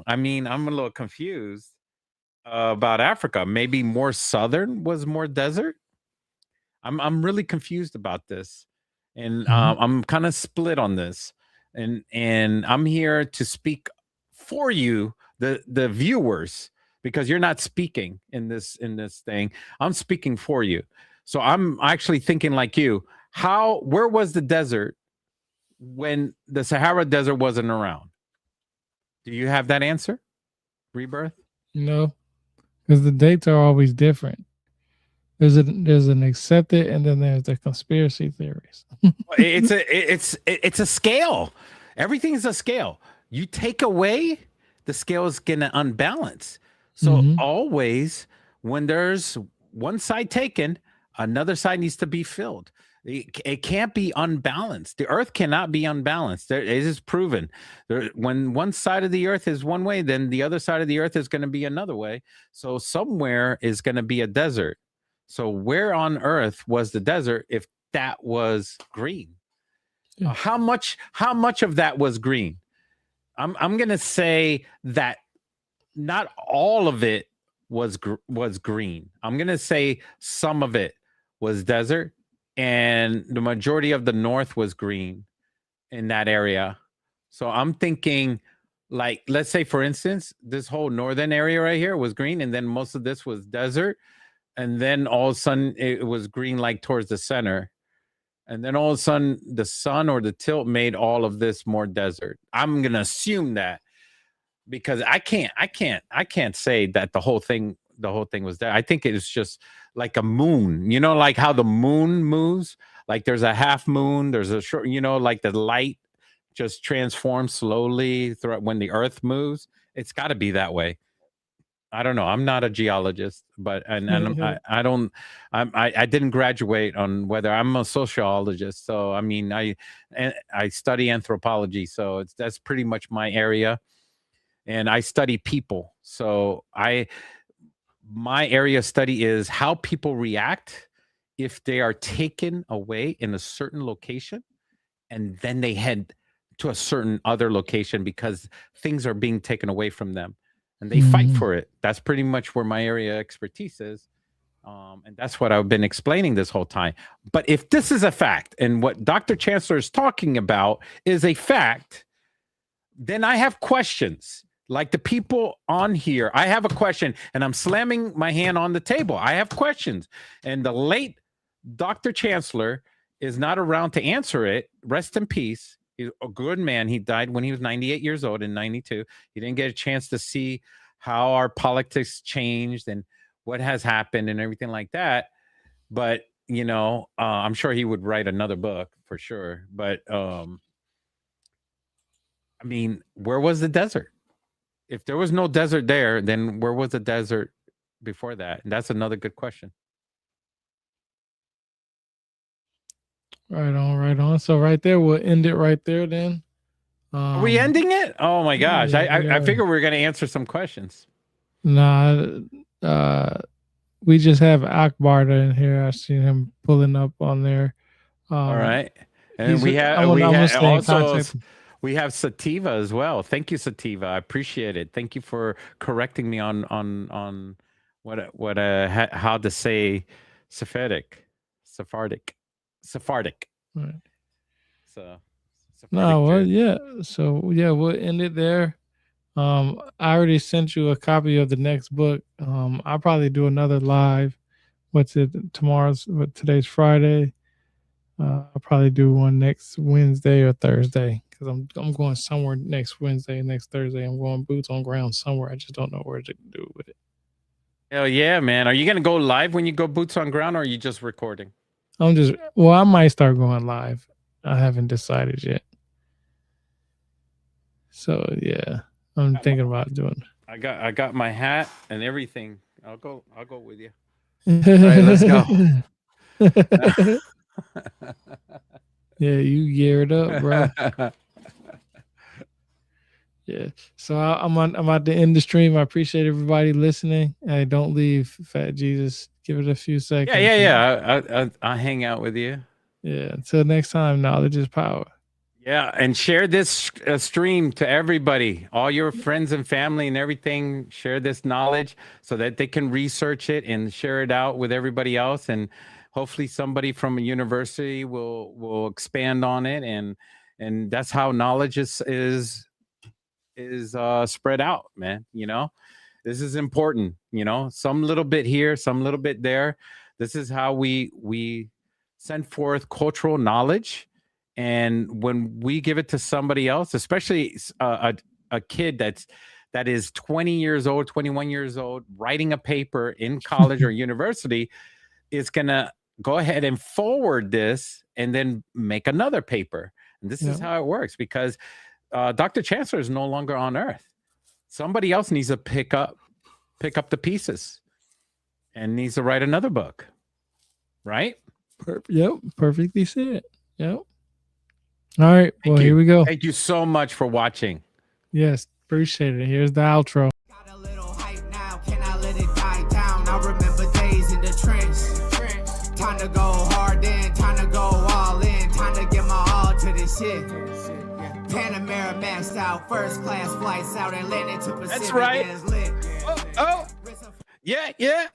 I mean, I'm a little confused about Africa. Maybe more southern was more desert. I'm really confused about this, and I'm kind of split on this, and I'm here to speak for you, the viewers, because you're not speaking in this thing. I'm speaking for you, so I'm actually thinking like you. Where was the desert when the Sahara Desert wasn't around? Do you have that answer? Rebirth? No, because the dates are always different. There's an accepted, and then there's the conspiracy theories. It's a scale. Everything is a scale. You take away, the scale is gonna unbalance. So always, when there's one side taken, another side needs to be filled. It can't be unbalanced. The earth cannot be unbalanced. It is proven. When one side of the earth is one way, then the other side of the earth is going to be another way. So somewhere is going to be a desert. So where on earth was the desert if that was green? Yeah. How much of that was green? I'm going to say that not all of it was green. I'm going to say some of it was desert, and the majority of the north was green in that area. So I'm thinking, like, let's say, for instance, this whole northern area right here was green, and then most of this was desert, and then all of a sudden it was green, like towards the center, and then all of a sudden the sun or the tilt made all of this more desert. I'm gonna assume that, because I can't say that the whole thing was there. I think it is just like a moon, like how the moon moves. Like there's a half moon, there's a short, like the light just transforms slowly throughout when the earth moves. It's got to be that way. I don't know. I'm not a geologist, but I didn't graduate on whether. I'm a sociologist, so I mean I study anthropology, so that's pretty much my area, and I study people. So my area of study is how people react if they are taken away in a certain location, and then they head to a certain other location because things are being taken away from them, and they fight for it. That's pretty much where my area of expertise is. And that's what I've been explaining this whole time. But if this is a fact, and what Dr. Chancellor is talking about is a fact, then I have questions. Like the people on here, I have a question, and I'm slamming my hand on the table. I have questions. And the late Dr. Chancellor is not around to answer it. Rest in peace. He's a good man. He died when he was 98 years old in 92. He didn't get a chance to see how our politics changed and what has happened and everything like that. But, I'm sure he would write another book for sure. But, I mean, where was the desert? If there was no desert there, then where was the desert before that? And that's another good question. Right on. So right there, we'll end it right there then. Are we ending it? Oh my gosh. Yeah. I figure we're going to answer some questions. Nah, we just have Akbar in here. I seen him pulling up on there. All right. And we have Sativa as well. Thank you, Sativa. I appreciate it. Thank you for correcting me on how to say Sephardic. Right. So no, well, yeah. So yeah, we'll end it there. I already sent you a copy of the next book. I'll probably do another live. What's it? Today's Friday. I'll probably do one next Wednesday or Thursday because I'm going somewhere next Wednesday, next Thursday. I'm going boots on ground somewhere. I just don't know where to do with it. Hell yeah, man. Are you going to go live when you go boots on ground, or are you just recording? I might start going live. I haven't decided yet. So yeah, I'm thinking about doing. I got my hat and everything. I'll go with you. All right, let's go. Yeah, you geared up, bro. Yeah. So I'm about to end the stream. I appreciate everybody listening. Hey, don't leave, Fat Jesus. Give it a few seconds. Yeah. I'll hang out with you. Yeah. Until next time, knowledge is power. Yeah, and share this stream to everybody, all your friends and family and everything. Share this knowledge so that they can research it and share it out with everybody else. And hopefully somebody from a university will expand on it. And that's how knowledge is spread out, man. You know, this is important, you know, some little bit here, some little bit there. This is how we send forth cultural knowledge. And when we give it to somebody else, especially a kid that is 20 years old, 21 years old, writing a paper in college or university, is going to go ahead and forward this and then make another paper. And this is how it works, because Dr. Chancellor is no longer on Earth. Somebody else needs to pick up the pieces and needs to write another book. Right? Yep. Perfectly said. Yep. All right. Well, here we go. Thank you so much for watching. Yes. Appreciate it. Here's the outro. Got a little hype now. Can I let it die down? I remember days in the trench. Time to go hard in. Time to go all in. Time to get my all to this shit. Panamera maxed out. First class flights out and landed to Pacific. That's right. Oh. Yeah.